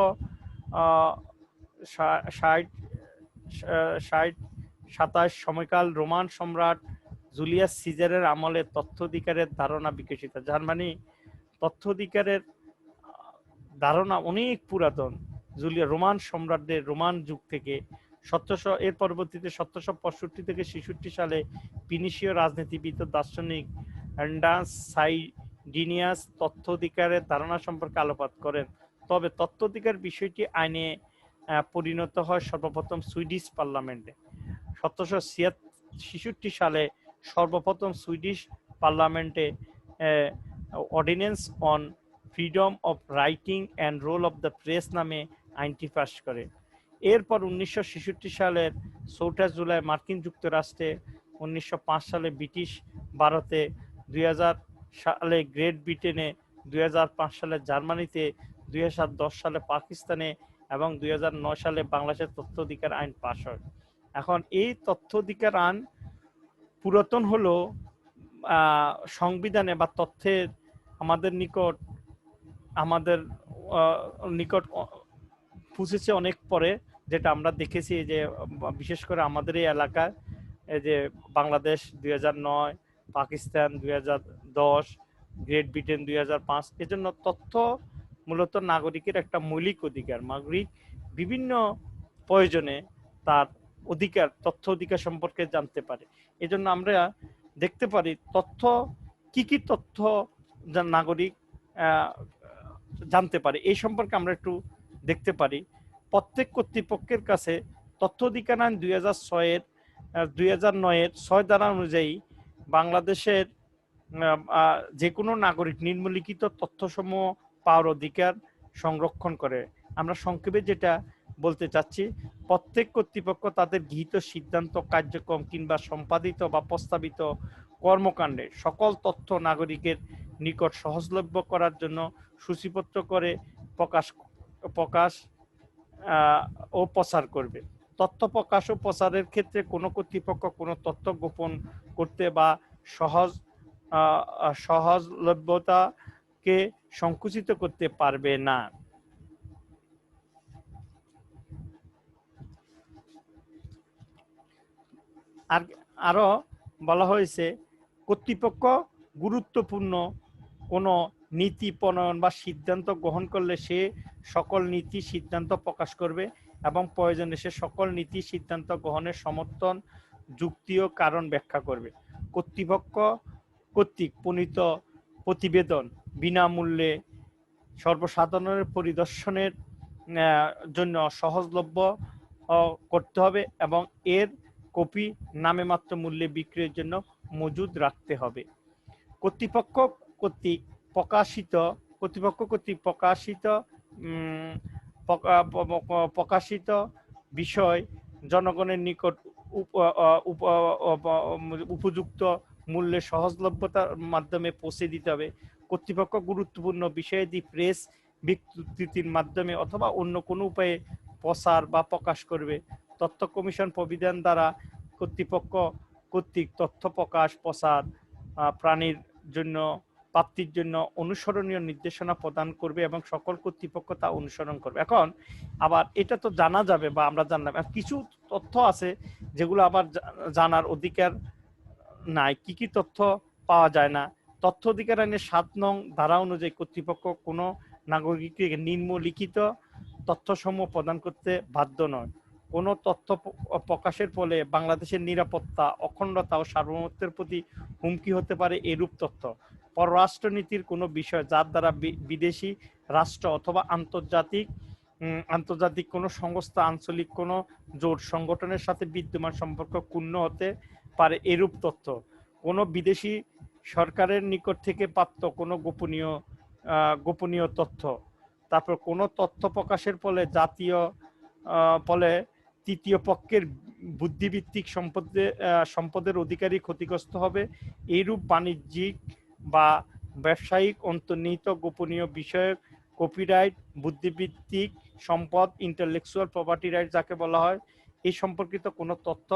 60-27 সময়কাল রোমান সম্রাট জুলিয়াস সিজারের আমলে তথ্য অধিকারের ধারণা বিকশিত। যার মানে তথ্য অধিকারের ধারণা অনেক পুরাতন, রোমান সম্রাটদের রোমান যুগ থেকে। এর পরবর্তীতে 1765 থেকে 66 সালে ফিনিশীয় রাজনীতিবিদ ও দার্শনিক অ্যান্ডাস সাইডিনিয়াস তথ্য অধিকারের ধারণা সম্পর্কে আলোকপাত করেন। তবে তথ্য অধিকার বিষয়টি আইনে পরিণত হয় সর্বপ্রথম সুইডিশ পার্লামেন্টে। 1766 সালে সর্বপ্রথম সুইডিশ পার্লামেন্টে ordinance on freedom of writing and role of the press নামে আইনটি পাস করে। এরপর 1966 সালের 4 জুলাই মার্কিন যুক্তরাষ্ট্রে, 1905 সালে ব্রিটিশ ভারতে, 2000 সালে গ্রেট ব্রিটেনে, 2005 সালে জার্মানিতে, 2010 সালে পাকিস্তানে এবং 2009 সালে বাংলাদেশের তথ্য অধিকার আইন পাশ হয়। এখন এই তথ্য অধিকার আইন পুরাতন হলো সংবিধানে বা তথ্যের আমাদের নিকট পৌঁছেছে অনেক পরে, যেটা আমরা দেখেছি যে বিশেষ করে আমাদের এই এলাকায় যে বাংলাদেশ 2009, পাকিস্তান 2010, গ্রেট ব্রিটেন 2005। এজন্য তথ্য মূলত নাগরিকের একটা মৌলিক অধিকার। নাগরিক বিভিন্ন প্রয়োজনে তার অধিকার, তথ্য অধিকার সম্পর্কে জানতে পারে। এজন্য আমরা দেখতে পারি কি কি তথ্য নাগরিক জানতে পারে এই সম্পর্কে আমরা একটু দেখতে পারি। প্রত্যেক কর্তৃপক্ষের কাছে তথ্য অধিকার আইন 2009-এর 6 ধারা অনুযায়ী বাংলাদেশের যে কোনো নাগরিক নিম্নলিখিত তথ্যসমূহ পাওয়ার অধিকার সংরক্ষণ করে। আমরা সংক্ষেপে যেটা বলতে চাচ্ছি, প্রত্যেক কর্তৃপক্ষ তাদের গৃহীত সিদ্ধান্ত, কার্যক্রম কিংবা সম্পাদিত বা প্রস্তাবিত কর্মকাণ্ডে সকল তথ্য নাগরিকের নিকট সহজলভ্য করার জন্য সূচিপত্র করে প্রকাশ ও প্রচার করবে। তথ্য প্রকাশ ও প্রচারের ক্ষেত্রে কোনো কর্তৃপক্ষ কোনো তথ্য গোপন করতে বা সহজলভ্যতাকে সংকুচিত করতে পারবে না। আরো বলা হয়েছে, কর্তৃপক্ষ গুরুত্বপূর্ণ কোনো নীতি প্রণয়ন বা সিদ্ধান্ত গ্রহণ করলে সে সকল নীতি সিদ্ধান্ত প্রকাশ করবে এবং প্রয়োজনে সে সকল নীতি সিদ্ধান্ত গ্রহণের সমর্থন, যুক্তি ও কারণ ব্যাখ্যা করবে। কর্তৃপক্ষ কর্তৃক প্রণীত প্রতিবেদন বিনামূল্যে সর্বসাধারণের পরিদর্শনের জন্য সহজলভ্য করতে হবে এবং এর কপি নামে মাত্র মূল্যে বিক্রয়ের জন্য মজুদ রাখতে হবে। কর্তৃপক্ষ কর্তৃক প্রকাশিত বিষয় জনগণের নিকট উপযুক্ত মূল্যে সহজলভ্যতার মাধ্যমে পৌঁছে দিতে হবে। কর্তৃপক্ষ গুরুত্বপূর্ণ বিষয়াদি প্রেস বিজ্ঞপ্তির মাধ্যমে অথবা অন্য কোনো উপায়ে প্রচার বা প্রকাশ করবে। তথ্য কমিশন প্রবিধান দ্বারা কর্তৃপক্ষ কর্তৃক তথ্য প্রকাশ, প্রচার, প্রাপ্তির জন্য অনুসরণীয় নির্দেশনা প্রদান করবে এবং সকল কর্তৃপক্ষ তা অনুসরণ করবে। এখন আবার এটা তো জানা যাবে বা আমরা জানলাম, কিছু তথ্য আছে যেগুলো আবার জানার অধিকার নাই। কি কি তথ্য পাওয়া যায় না? তথ্য অধিকার আইনের 7 নং ধারা অনুযায়ী কর্তৃপক্ষ কোনো নাগরিককে নিম্নলিখিত তথ্যসমূহ প্রদান করতে বাধ্য নয়। কোনো তথ্য প্রকাশের ফলে বাংলাদেশের নিরাপত্তা, অখণ্ডতা ও সার্বভৌমত্বের প্রতি হুমকি হতে পারে এরূপ তথ্য। পররাষ্ট্রনীতির কোনো বিষয় যার দ্বারা বিদেশি রাষ্ট্র অথবা আন্তর্জাতিক কোনো সংস্থা, আঞ্চলিক কোনো জোট সংগঠনের সাথে বিদ্যমান সম্পর্ক ক্ষুণ্ণ হতে পারে এরূপ তথ্য। কোনো বিদেশি সরকারের নিকট থেকে প্রাপ্ত কোনো গোপনীয় তথ্য। তারপর কোনো তথ্য প্রকাশের ফলে তৃতীয় পক্ষের বুদ্ধিভিত্তিক সম্পদের অধিকারী ক্ষতিগ্রস্ত হবে। এইরূপ বাণিজ্যিক বা ব্যবসায়িক অন্তর্নিহিত গোপনীয় বিষয়ের কপিরাইট, বুদ্ধিবৃত্তিক সম্পদ, ইন্টেলেকচুয়াল প্রপার্টি রাইট যাকে বলা হয়, এই সম্পর্কিত কোনো তথ্য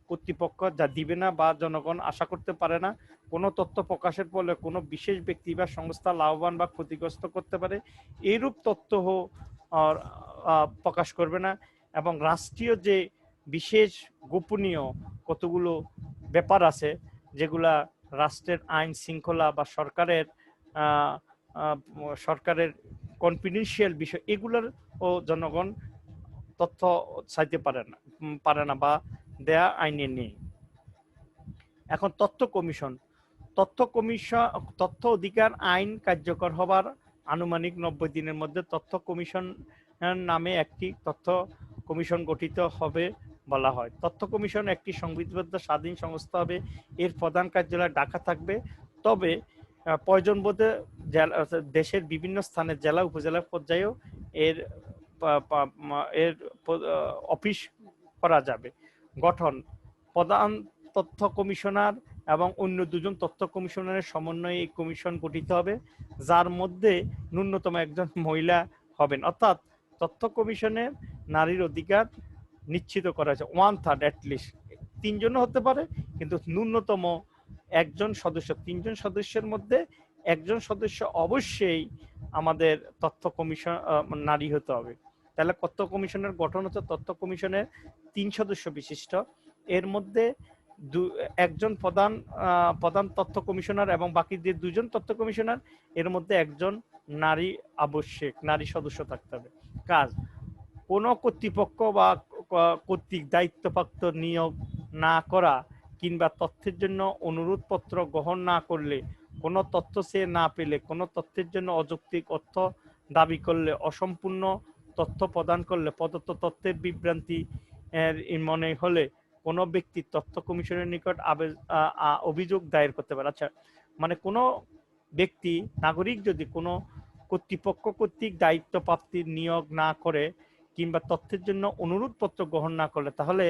কর্তৃপক্ষ যা দিবে না বা জনগণ আশা করতে পারে না। কোনো তথ্য প্রকাশের ফলে কোনো বিশেষ ব্যক্তি বা সংস্থা লাভবান বা ক্ষতিগ্রস্ত করতে পারে, এইরূপ তথ্য প্রকাশ করবে না। এবং রাষ্ট্রীয় যে বিশেষ গোপনীয় কতগুলো ব্যাপার আছে যেগুলা রাষ্ট্রের আইন শৃঙ্খলা বা সরকারের কনফিডেন্সিয়াল বিষয়, এগুলোর ও জনগণ তথ্য চাইতে পারে না বা দেয়া আইনে নেই। এখন তথ্য অধিকার আইন কার্যকর হবার আনুমানিক 90 দিনের মধ্যে তথ্য কমিশন নামে একটি তথ্য কমিশন গঠিত হবে বলা হয়। তথ্য কমিশন একটি সংবিধিবদ্ধ স্বাধীন সংস্থা হবে। এর প্রধান কার্যালয় ঢাকা থাকবে। তবে প্রয়োজন বোধে দেশের বিভিন্ন স্থানে জেলা উপজেলা পর্যায়েও এর অফিস করা যাবে। গঠন: প্রধান তথ্য কমিশনার এবং অন্য দুজন তথ্য কমিশনারের সমন্বয়ে এই কমিশন গঠিত হবে, যার মধ্যে ন্যূনতম একজন মহিলা হবেন। অর্থাৎ তথ্য কমিশনের নারীর অধিকার নিশ্চিত করা হয়েছে। 1/3 অ্যাটলিস্ট, 3 জনও হতে পারে, কিন্তু ন্যূনতম একজন সদস্য, 3 জন সদস্যের মধ্যে একজন সদস্য অবশ্যই আমাদের তথ্য কমিশন নারী হতে হবে। তাহলে তথ্য কমিশনের গঠন হচ্ছে তথ্য কমিশনের 3 সদস্য বিশিষ্ট। এর মধ্যে একজন প্রধান তথ্য কমিশনার এবং বাকি যে 2 জন তথ্য কমিশনার, এর মধ্যে একজন নারী আবশ্যক, নারী সদস্য থাকতে হবে। কাজ: কোনো কর্তৃপক্ষ বা কর্তৃক দায়িত্বপ্রাপ্ত নিয়োগ না করা কিংবা তথ্যের জন্য অনুরোধপত্র গ্রহণ না করলে, কোনো তথ্য সে না পেলে, কোনো তথ্যের জন্য অযৌক্তিক অর্থ দাবি করলে, অসম্পূর্ণ তথ্য প্রদান করলে, প্রদত্ত তথ্যের বিভ্রান্তি মনে হলে কোনো ব্যক্তি তথ্য কমিশনের নিকট অভিযোগ দায়ের করতে পারে। আচ্ছা, মানে কোনো ব্যক্তি, নাগরিক যদি কোনো কর্তৃপক্ষ কর্তৃক দায়িত্ব প্রাপ্তির নিয়োগ না করে কিংবা তথ্যের জন্য অনুরোধপত্র গ্রহণ না করলে, তাহলে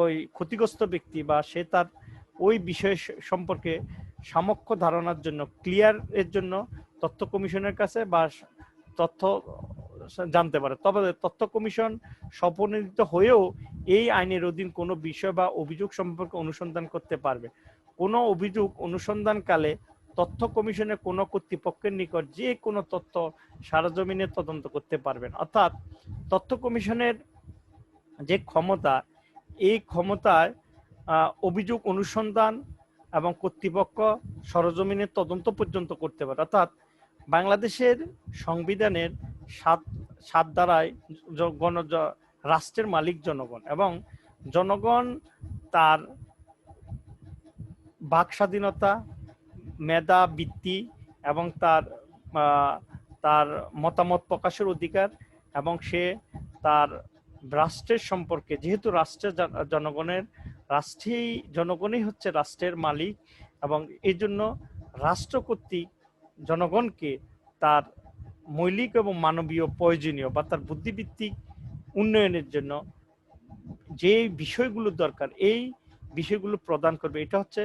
ওই ক্ষতিগ্রস্ত ব্যক্তি বা সে তার ওই বিষয় সম্পর্কে সামক্ষ্য ধারণার জন্য, ক্লিয়ার এর জন্য তথ্য কমিশনের কাছে বা তথ্য জানতে পারে। তবে তথ্য কমিশন স্বপ্রণোদিত হয়েও এই আইনের অধীন কোনো বিষয় বা অভিযোগ সম্পর্কে অনুসন্ধান করতে পারবে। কোনো অভিযোগ অনুসন্ধানকালে তথ্য কমিশনের কোনো কর্তৃপক্ষের নিকট যে কোনো তথ্য সারজমিনে তদন্ত করতে পারবেন। অর্থাৎ তথ্য কমিশনের যে ক্ষমতা, এই ক্ষমতায় অভিযোগ অনুসন্ধান এবং কর্তৃপক্ষ সরজমিনে তদন্ত পর্যন্ত করতে পারে। অর্থাৎ বাংলাদেশের সংবিধানের 7 ধারায় রাষ্ট্রের মালিক জনগণ, এবং জনগণ তার বাক স্বাধীনতা, মেধা বৃত্তি এবং তার মতামত প্রকাশের অধিকার, এবং সে তার রাষ্ট্রের সম্পর্কে, যেহেতু রাষ্ট্রের জনগণই হচ্ছে রাষ্ট্রের মালিক, এবং এই জন্য রাষ্ট্র কর্তৃক জনগণকে তার মৌলিক এবং মানবীয় প্রয়োজনীয় বা তার বুদ্ধিবৃত্তিক উন্নয়নের জন্য যে বিষয়গুলো দরকার, এই বিষয়গুলো প্রদান করবে। এটা হচ্ছে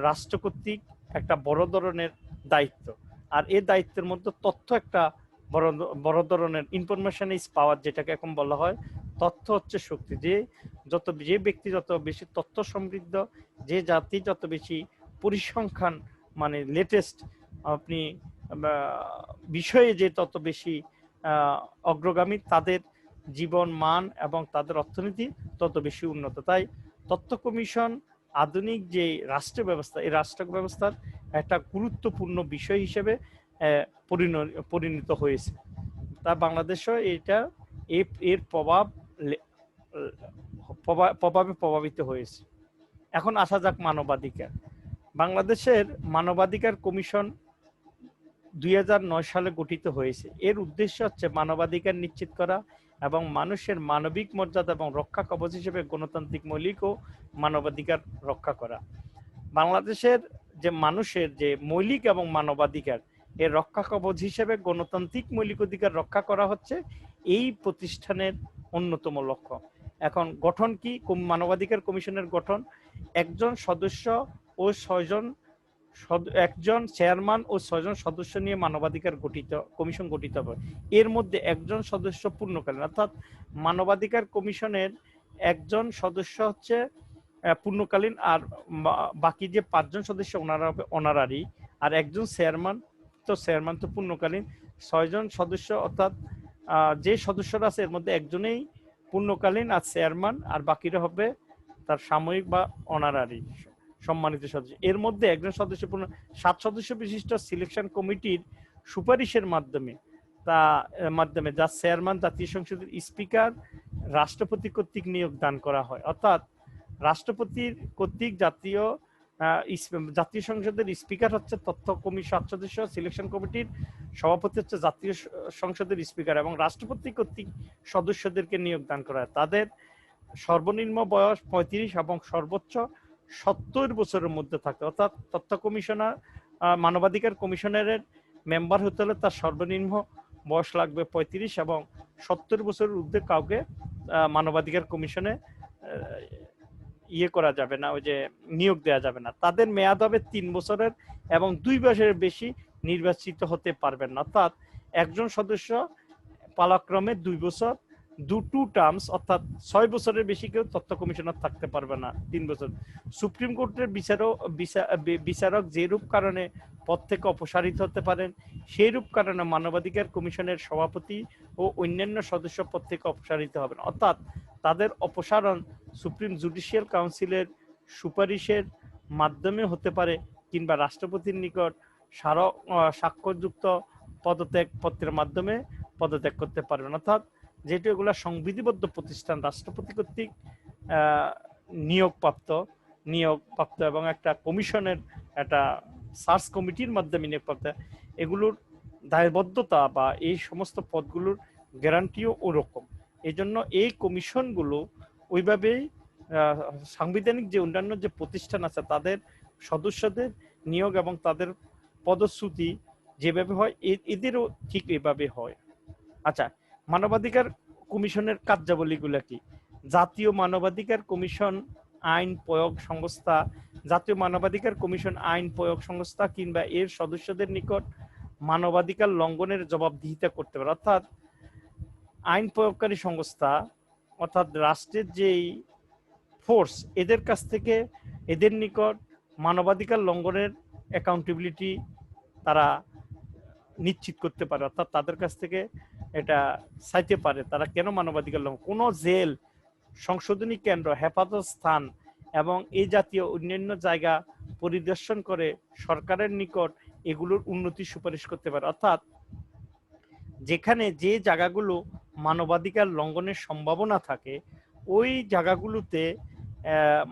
রাষ্ট্র কর্তৃক একটা বড় ধরনের দায়িত্ব। আর এই দায়িত্বের মধ্যে তথ্য একটা বড় ধরনের, ইনফরমেশন ইজ পাওয়ার, যেটাকে এখন বলা হয়। তথ্য হচ্ছে শক্তি। যে ব্যক্তি যত বেশি তথ্য সমৃদ্ধ, যে জাতি যত বেশি পরিসংখ্যান মানে লেটেস্ট আপনি বিষয়ে যে তত বেশি অগ্রগামী, তাদের জীবন মান এবং তাদের অর্থনীতি তত বেশি উন্নত। তাই তথ্য কমিশন আধুনিক যে রাষ্ট্র ব্যবস্থা, এই রাষ্ট্র ব্যবস্থার একটা গুরুত্বপূর্ণ বিষয় হিসেবে পরিণত হয়েছে। তা বাংলাদেশও এর প্রভাবে প্রভাবিত হয়েছে। এখন আসা যাক মানবাধিকার। বাংলাদেশের মানবাধিকার কমিশন 2009 সালে গঠিত হয়েছে। এর উদ্দেশ্য হচ্ছে মানবাধিকার নিশ্চিত করা এবং মানুষের মানবিক মর্যাদা এবং রক্ষা কবচ হিসেবে গণতান্ত্রিক মৌলিক ও মানবাধিকার রক্ষা করা। বাংলাদেশের যে মানুষের যে মৌলিক এবং মানবাধিকার, এর রক্ষা কবচ হিসেবে গণতান্ত্রিক মৌলিক অধিকার রক্ষা করা হচ্ছে এই প্রতিষ্ঠানের অন্যতম লক্ষ্য। এখন গঠন কি? মানবাধিকার কমিশনের গঠন: একজন সদস্য ও 6 জন একজন চেয়ারম্যান ও 6 জন সদস্য নিয়ে মানবাধিকার কমিশন গঠিত হবে। এর মধ্যে একজন সদস্য পূর্ণকালীন, অর্থাৎ মানবাধিকার কমিশনের একজন সদস্য হচ্ছে পূর্ণকালীন, আর বাকি যে 5 জন সদস্য ওনারা হবে অনারারি, আর একজন চেয়ারম্যান তো পূর্ণকালীন। 6 জন সদস্য অর্থাৎ যে সদস্যরা আছে এর মধ্যে একজনেই পূর্ণকালীন আর চেয়ারম্যান, আর বাকিরা হবে তার সাময়িক বা অনারারি সম্মানিত সদস্য। এর মধ্যে একজন সদস্য 7 সদস্য বিশিষ্ট সিলেকশন কমিটির সুপারিশের মাধ্যমে যা চেয়ারম্যান জাতীয় সংসদের স্পিকার রাষ্ট্রপতি কর্তৃক নিয়োগ দান করা হয়। অর্থাৎ রাষ্ট্রপতির কর্তৃক জাতীয় সংসদের স্পিকার হচ্ছে তথ্য কমিশন 7 সদস্য সিলেকশন কমিটির সভাপতি হচ্ছে জাতীয় সংসদের স্পিকার, এবং রাষ্ট্রপতি কর্তৃক সদস্যদেরকে নিয়োগ দান করা হয়। তাদের সর্বনিম্ন বয়স 35 এবং সর্বোচ্চ 70 বছরের মধ্যে থাকে। অর্থাৎ তথ্য কমিশনার মানবাধিকার কমিশনারের মেম্বার হতে হলে তার সর্বনিম্ন বয়স লাগবে 35 এবং 70 বছরের ঊর্ধ্বে কাউকে মানবাধিকার কমিশনে করা যাবে না, ওই যে নিয়োগ দেওয়া যাবে না। তাদের মেয়াদ হবে 3 বছরের এবং 2 বছরের বেশি নির্বাচিত হতে পারবেন না। অর্থাৎ একজন সদস্য পালাক্রমে 2 বছর, 2 টার্মস, অর্থাৎ 6 বছরের বেশি কেউ তথ্য কমিশনার থাকতে পারবে না 3 বছর। সুপ্রিম কোর্টের বিচারক যেরূপ কারণে পদ থেকে অপসারিত হতে পারেন, সেই রূপ কারণে মানবাধিকার কমিশনের সভাপতি ও অন্যান্য সদস্য পদ থেকে অপসারিত হবেন। অর্থাৎ তাদের অপসারণ সুপ্রিম জুডিশিয়াল কাউন্সিলের সুপারিশের মাধ্যমে হতে পারে, কিংবা রাষ্ট্রপতির নিকট স্বাক্ষরযুক্ত পদত্যাগ পত্রের মাধ্যমে পদত্যাগ করতে পারবেন। অর্থাৎ যেহেতু এগুলা সংবিধিবদ্ধ প্রতিষ্ঠান, রাষ্ট্রপতি কর্তৃক নিয়োগপ্রাপ্ত এবং একটা কমিশনের একটা সার্চ কমিটির মাধ্যমে নিয়োগপ্রাপ্ত, এগুলোর দায়বদ্ধতা বা এই সমস্ত পদগুলোর গ্যারান্টিও ওরকম। এই জন্য এই কমিশনগুলো ওইভাবেই সাংবিধানিক যে অন্যান্য যে প্রতিষ্ঠান আছে তাদের সদস্যদের নিয়োগ এবং তাদের পদচ্যুতি যেভাবে হয় এদেরও ঠিক এভাবে হয়। আচ্ছা, মানবাধিকার কমিশনের কার্যাবলীগুলো কি? জাতীয় মানবাধিকার কমিশন আইন প্রয়োগ সংস্থা, জাতীয় মানবাধিকার কমিশন আইন প্রয়োগ সংস্থা কিংবা এর সদস্যদের নিকট মানবাধিকার লঙ্ঘনের জবাবদিহিতা করতে পারে। অর্থাৎ আইন প্রয়োগকারী সংস্থা, অর্থাৎ রাষ্ট্রের যেই ফোর্স, এদের কাছ থেকে এদের নিকট মানবাধিকার লঙ্ঘনের অ্যাকাউন্টেবিলিটি তারা নিশ্চিত করতে পারে। অর্থাৎ তাদের কাছ থেকে এটা চাইতে পারে তারা কেন মানবাধিকার লঙ্ঘন, কোনো জেল, সংশোধনী কেন্দ্র, হেফাজত স্থান এবং এই জাতীয় অন্যান্য জায়গা পরিদর্শন করে সরকারের নিকট এগুলোর উন্নতি সুপারিশ করতে পারে। অর্থাৎ যেখানে যে জায়গাগুলো মানবাধিকার লঙ্ঘনের সম্ভাবনা থাকে ওই জায়গাগুলোতে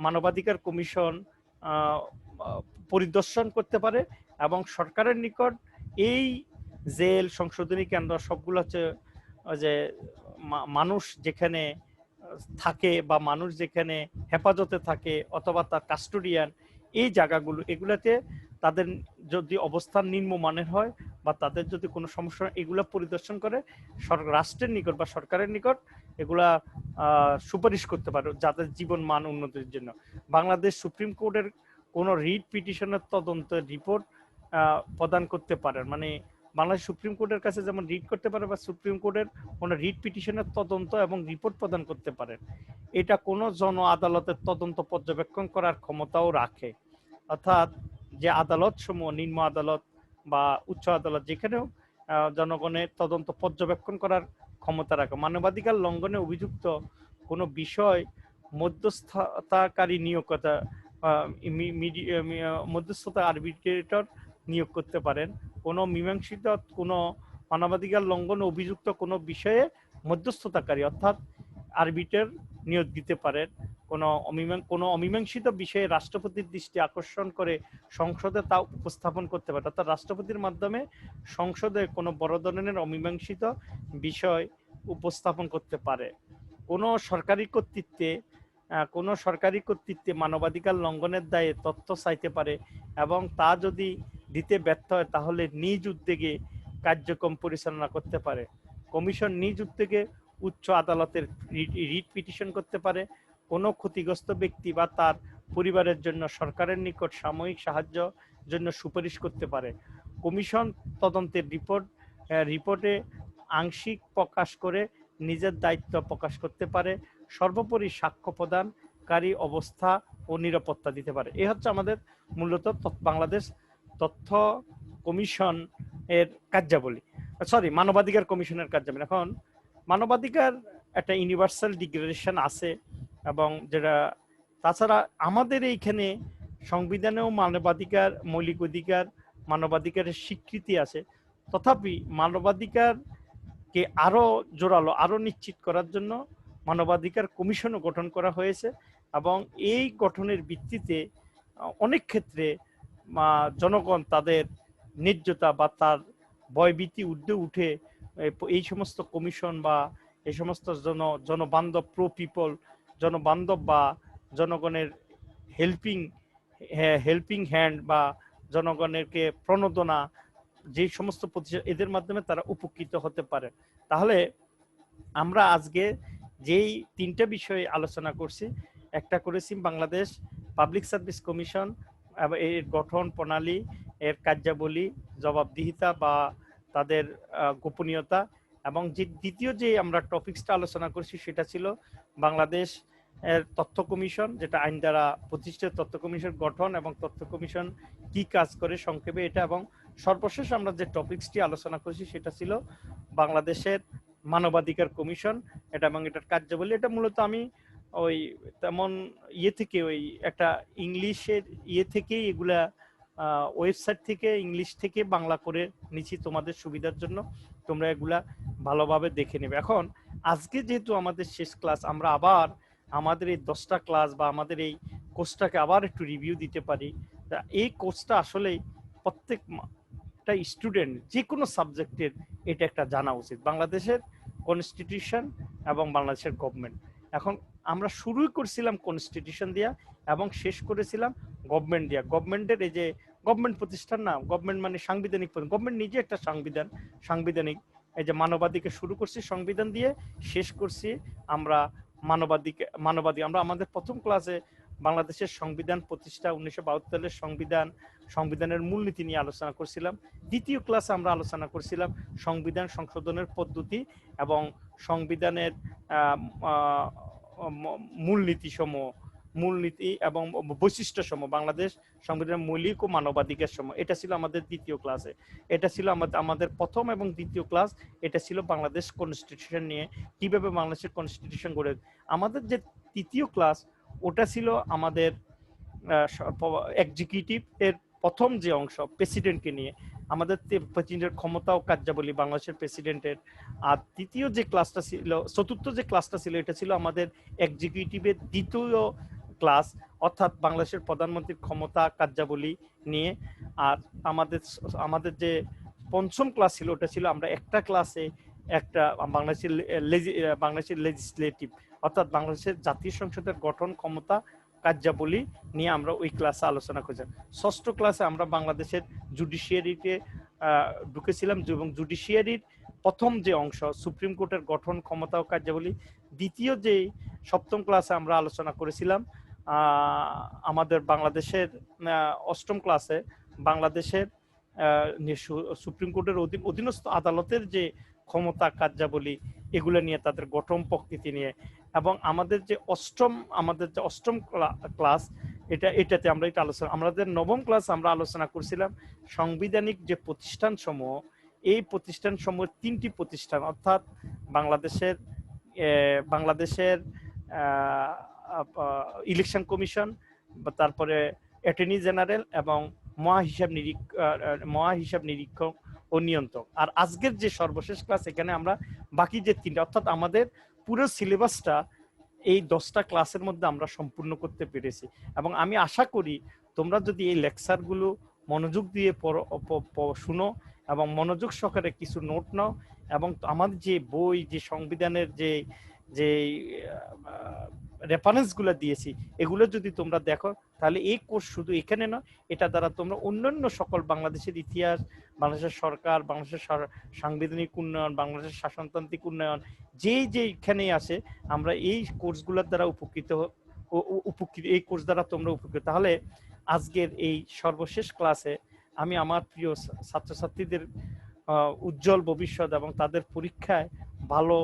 মানবাধিকার কমিশন পরিদর্শন করতে পারে এবং সরকারের নিকট এই জেল, সংশোধনী কেন্দ্র সবগুলো হচ্ছে যে মানুষ যেখানে থাকে বা মানুষ যেখানে হেফাজতে থাকে অথবা তার কাস্টোডিয়ান, এই জায়গাগুলো এগুলাতে তাদের যদি অবস্থান নিম্নমানের হয় বা তাদের যদি কোনো সমস্যা, এগুলা পরিদর্শন করে রাষ্ট্রের নিকট বা সরকারের নিকট এগুলা সুপারিশ করতে পারে যাদের জীবন মান উন্নতির জন্য। বাংলাদেশ সুপ্রিম কোর্টের কোনো রিট পিটিশনের তদন্ত রিপোর্ট প্রদান করতে পারে, মানে বাংলাদেশ সুপ্রিম কোর্টের কাছে যেমন রিট করতে পারে বা সুপ্রিম কোর্টের কোনো রিট পিটিশনের তদন্ত এবং রিপোর্ট প্রদান করতে পারে। এটা কোনো জন আদালতের তদন্ত পর্যবেক্ষণ করার ক্ষমতাও রাখে। অর্থাৎ যে আদালত সমূহ, নিম্ন আদালত বা উচ্চ আদালত, যেখানেও জনগণের তদন্ত পর্যবেক্ষণ করার ক্ষমতা রাখে। মানবাধিকার লঙ্ঘনে অভিযুক্ত কোনো বিষয় মধ্যস্থতাকারী নিয়োগকর্তা, মধ্যস্থতা আরবিট্রেটর নিয়োগ করতে পারেন। কোনো মীমাংসিত কোনো মানবাধিকার লঙ্ঘন অভিযুক্ত কোনো বিষয়ে মধ্যস্থতাকারী অর্থাৎ আরবিট্রেটর নিয়োগ দিতে পারেন। কোনো অমীমাংসিত বিষয়ে রাষ্ট্রপতির দৃষ্টি আকর্ষণ করে সংসদে তা উপস্থাপন করতে পারে। অর্থাৎ রাষ্ট্রপতির মাধ্যমে সংসদে কোনো বড় ধরনের অমীমাংসিত বিষয় উপস্থাপন করতে পারে। কোনো সরকারি কর্তৃত্বে মানবাধিকার লঙ্ঘনের দায়ে তথ্য চাইতে পারে এবং তা যদি দিতে ব্যর্থ হয় তাহলে নিজ উদ্যোগে কার্যক্রম পরিচালনা করতে পারে। কমিশন নিজ উদ্যোগে উচ্চ আদালতের রিট পিটিশন করতে পারে। কোনো ক্ষতিগ্রস্ত ব্যক্তি বা তার পরিবারের জন্য সরকারের নিকট সাময়িক সাহায্য জন্য সুপারিশ করতে পারে। কমিশন তদন্তের রিপোর্টে আংশিক প্রকাশ করে নিজের দায়িত্ব প্রকাশ করতে পারে। সর্বোপরি সাক্ষ্য প্রদানকারী অবস্থা ও নিরাপত্তা দিতে পারে। এই হচ্ছে আমাদের মূলত বাংলাদেশ তথ্য কমিশন এর কার্যাবলী, মানবাধিকার কমিশনের কার্যাবলী। এখন মানবাধিকার একটা ইউনিভার্সাল ডিক্লারেশন আছে, এবং যেটা তাছাড়া আমাদের এইখানে সংবিধানেও মানবাধিকার, মৌলিক অধিকার, মানবাধিকারের স্বীকৃতি আছে। তথাপি মানবাধিকারকে আরো জোরালো, আরো নিশ্চিত করার জন্য মানবাধিকার কমিশনও গঠন করা হয়েছে, এবং এই গঠনের ভিত্তিতে অনেক ক্ষেত্রে জনগণ তাদের ন্যায্যতা বা তার ভয়ভীতি ঊর্ধ্বে উঠে এই সমস্ত কমিশন বা এই সমস্ত জনবান্ধব পিপল, জনবান্ধব বা জনগণের হেল্পিং হ্যান্ড বা জনগণেরকে প্রণোদনা, যে সমস্ত প্রতিষ্ঠান, এদের মাধ্যমে তারা উপকৃত হতে পারে। তাহলে আমরা আজকে যেই তিনটা বিষয়ে আলোচনা করছি, একটা করেছি বাংলাদেশ পাবলিক সার্ভিস কমিশন এর গঠন প্রণালী, এর কার্যাবলী, জবাবদিহিতা বা তাদের গোপনীয়তা, এবং যে দ্বিতীয় যে আমরা টপিকসটা আলোচনা করছি সেটা ছিল বাংলাদেশ এর তথ্য কমিশন, যেটা আইন দ্বারা প্রতিষ্ঠিত তথ্য কমিশন গঠন এবং তথ্য কমিশন কি কাজ করে সংক্ষেপে এটা, এবং সর্বশেষ আমরা যে টপিকসটি আলোচনা করছি সেটা ছিল বাংলাদেশের মানবাধিকার কমিশন, এটা এবং এটার কার্যাবলী। এটা মূলত আমি ওই তেমন থেকে ওই একটা ইংলিশের থেকেই এগুলা ওয়েবসাইট থেকে ইংলিশ থেকে বাংলা করে নিচ্ছি তোমাদের সুবিধার জন্য, তোমরা এগুলা ভালোভাবে দেখে নেবে। এখন আজকে যেহেতু আমাদের শেষ ক্লাস, আমরা আবার আমাদের এই 10টা ক্লাস বা আমাদের এই কোর্সটাকে আবার একটু রিভিউ দিতে পারি। এই কোর্সটা আসলেই প্রত্যেকটা স্টুডেন্ট যে কোনো সাবজেক্টের এটা একটা জানা উচিত, বাংলাদেশের কনস্টিটিউশন এবং বাংলাদেশের গভর্নমেন্ট। এখন আমরা শুরুই করছিলাম কনস্টিটিউশন দিয়া এবং শেষ করেছিলাম গভর্নমেন্ট দিয়া। গভর্নমেন্টের এই যে গভর্নমেন্ট প্রতিষ্ঠান না, গভর্নমেন্ট মানে সাংবিধানিক, গভর্নমেন্ট নিজে একটা সাংবিধানিক। এই যে মানবাধিকার শুরু করছি সংবিধান দিয়ে, শেষ করছি আমরা মানবাধিকার। আমরা আমাদের প্রথম ক্লাসে বাংলাদেশের সংবিধান প্রতিষ্ঠা, 1972 সালের সংবিধানের মূলনীতি নিয়ে আলোচনা করছিলাম। দ্বিতীয় ক্লাসে আমরা আলোচনা করছিলাম সংবিধান সংশোধনের পদ্ধতি এবং সংবিধানের মূলনীতি এবং বৈশিষ্ট্যসমূহ, বাংলাদেশ সংবিধানের মৌলিক ও মানবাধিকার সমূহ। এটা ছিল আমাদের দ্বিতীয় ক্লাসে। এটা ছিল আমাদের প্রথম এবং দ্বিতীয় ক্লাস। এটা ছিল বাংলাদেশ কনস্টিটিউশন নিয়ে, কিভাবে বাংলাদেশের কনস্টিটিউশন গড়ে। আমাদের যে তৃতীয় ক্লাস, ওটা ছিল আমাদের এক্সিকিউটিভ এর প্রথম যে অংশ, প্রেসিডেন্টকে নিয়ে, আমাদের প্রেসিডেন্টের ক্ষমতা ও কার্যাবলী বাংলাদেশের প্রেসিডেন্টের। আর তৃতীয় যে ক্লাসটা ছিল, চতুর্থ যে ক্লাসটা ছিল, এটা ছিল আমাদের এক্সিকিউটিভের দ্বিতীয় ক্লাস, অর্থাৎ বাংলাদেশের প্রধানমন্ত্রীর ক্ষমতা কার্যাবলী নিয়ে। আর আমাদের যে পঞ্চম ক্লাস ছিল, ওটা ছিল আমরা একটা ক্লাসে একটা বাংলাদেশের লেজিসলেটিভ, অর্থাৎ বাংলাদেশের জাতীয় সংসদের গঠন, ক্ষমতা, কার্যাবলী নিয়ে আমরা ওই ক্লাসে আলোচনা করেছিলাম। ষষ্ঠ ক্লাসে আমরা বাংলাদেশের জুডিশিয়ারিতে ঢুকেছিলাম, এবং জুডিশিয়ারির প্রথম যে অংশ সুপ্রিম কোর্টের গঠন, ক্ষমতা ও কার্যাবলী। দ্বিতীয় যে সপ্তম ক্লাসে আমরা আলোচনা করেছিলাম আমাদের বাংলাদেশের অষ্টম ক্লাসে বাংলাদেশের সুপ্রিম কোর্টের অধীনস্থ আদালতের যে ক্ষমতা, কার্যাবলী, এগুলো নিয়ে, তাদের গঠন প্রকৃতি নিয়ে। এবং আমাদের যে অষ্টম ক্লাস, এটাতে আমরা এটা আলোচনা, আমাদের নবম ক্লাস আমরা আলোচনা করছিলাম সাংবিধানিক যে প্রতিষ্ঠান সমূহ, এই প্রতিষ্ঠান সমূহ তিনটি প্রতিষ্ঠান, অর্থাৎ বাংলাদেশের ইলেকশন কমিশন, তারপরে অ্যাটর্নি জেনারেল এবং মহাহিসাব নিরীক্ষক ও নিয়ন্ত্রক। আর আজকের যে সর্বশেষ ক্লাস, এখানে আমরা বাকি যে তিনটা, অর্থাৎ আমাদের পুরো সিলেবাসটা এই 10টা ক্লাসের মধ্যে আমরা সম্পূর্ণ করতে পেরেছি। এবং আমি আশা করি তোমরা যদি এই লেকচারগুলো মনোযোগ দিয়ে শুনো এবং মনোযোগ সহকারে কিছু নোট নাও, এবং আমাদের যে বই, যে সংবিধানের যে রেফারেন্সগুলো দিয়েছি, এগুলো যদি তোমরা দেখো, তাহলে এই কোর্স শুধু এখানে নয়, এটা দ্বারা তোমরা অন্যান্য সকল বাংলাদেশের ইতিহাস, বাংলাদেশের সরকার, বাংলাদেশের সাংবিধানিক উন্নয়ন, বাংলাদেশের শাসনতান্ত্রিক উন্নয়ন, যেইখানে আসে, আমরা এই কোর্সগুলোর দ্বারা উপকৃত, এই কোর্স দ্বারা তোমরা উপকৃত। তাহলে আজকের এই সর্বশেষ ক্লাসে আমি আমার প্রিয় ছাত্রছাত্রীদের উজ্জ্বল ভবিষ্যৎ এবং তাদের পরীক্ষায় ভালো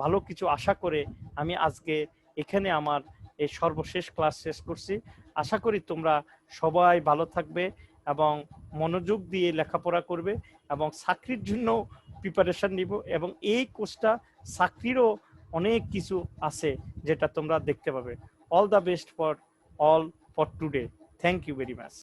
ভালো কিছু আশা করে আমি আজকে এখানে আমার এই সর্বশেষ ক্লাস শেষ করছি। আশা করি তোমরা সবাই ভালো থাকবে এবং মনোযোগ দিয়ে লেখাপড়া করবে এবং চাকরির জন্য প্রিপারেশন নিব, এবং এই কোর্সটা চাকরিরও অনেক কিছু আছে যেটা তোমরা দেখতে পাবে। All the best for all for today. Thank you very much.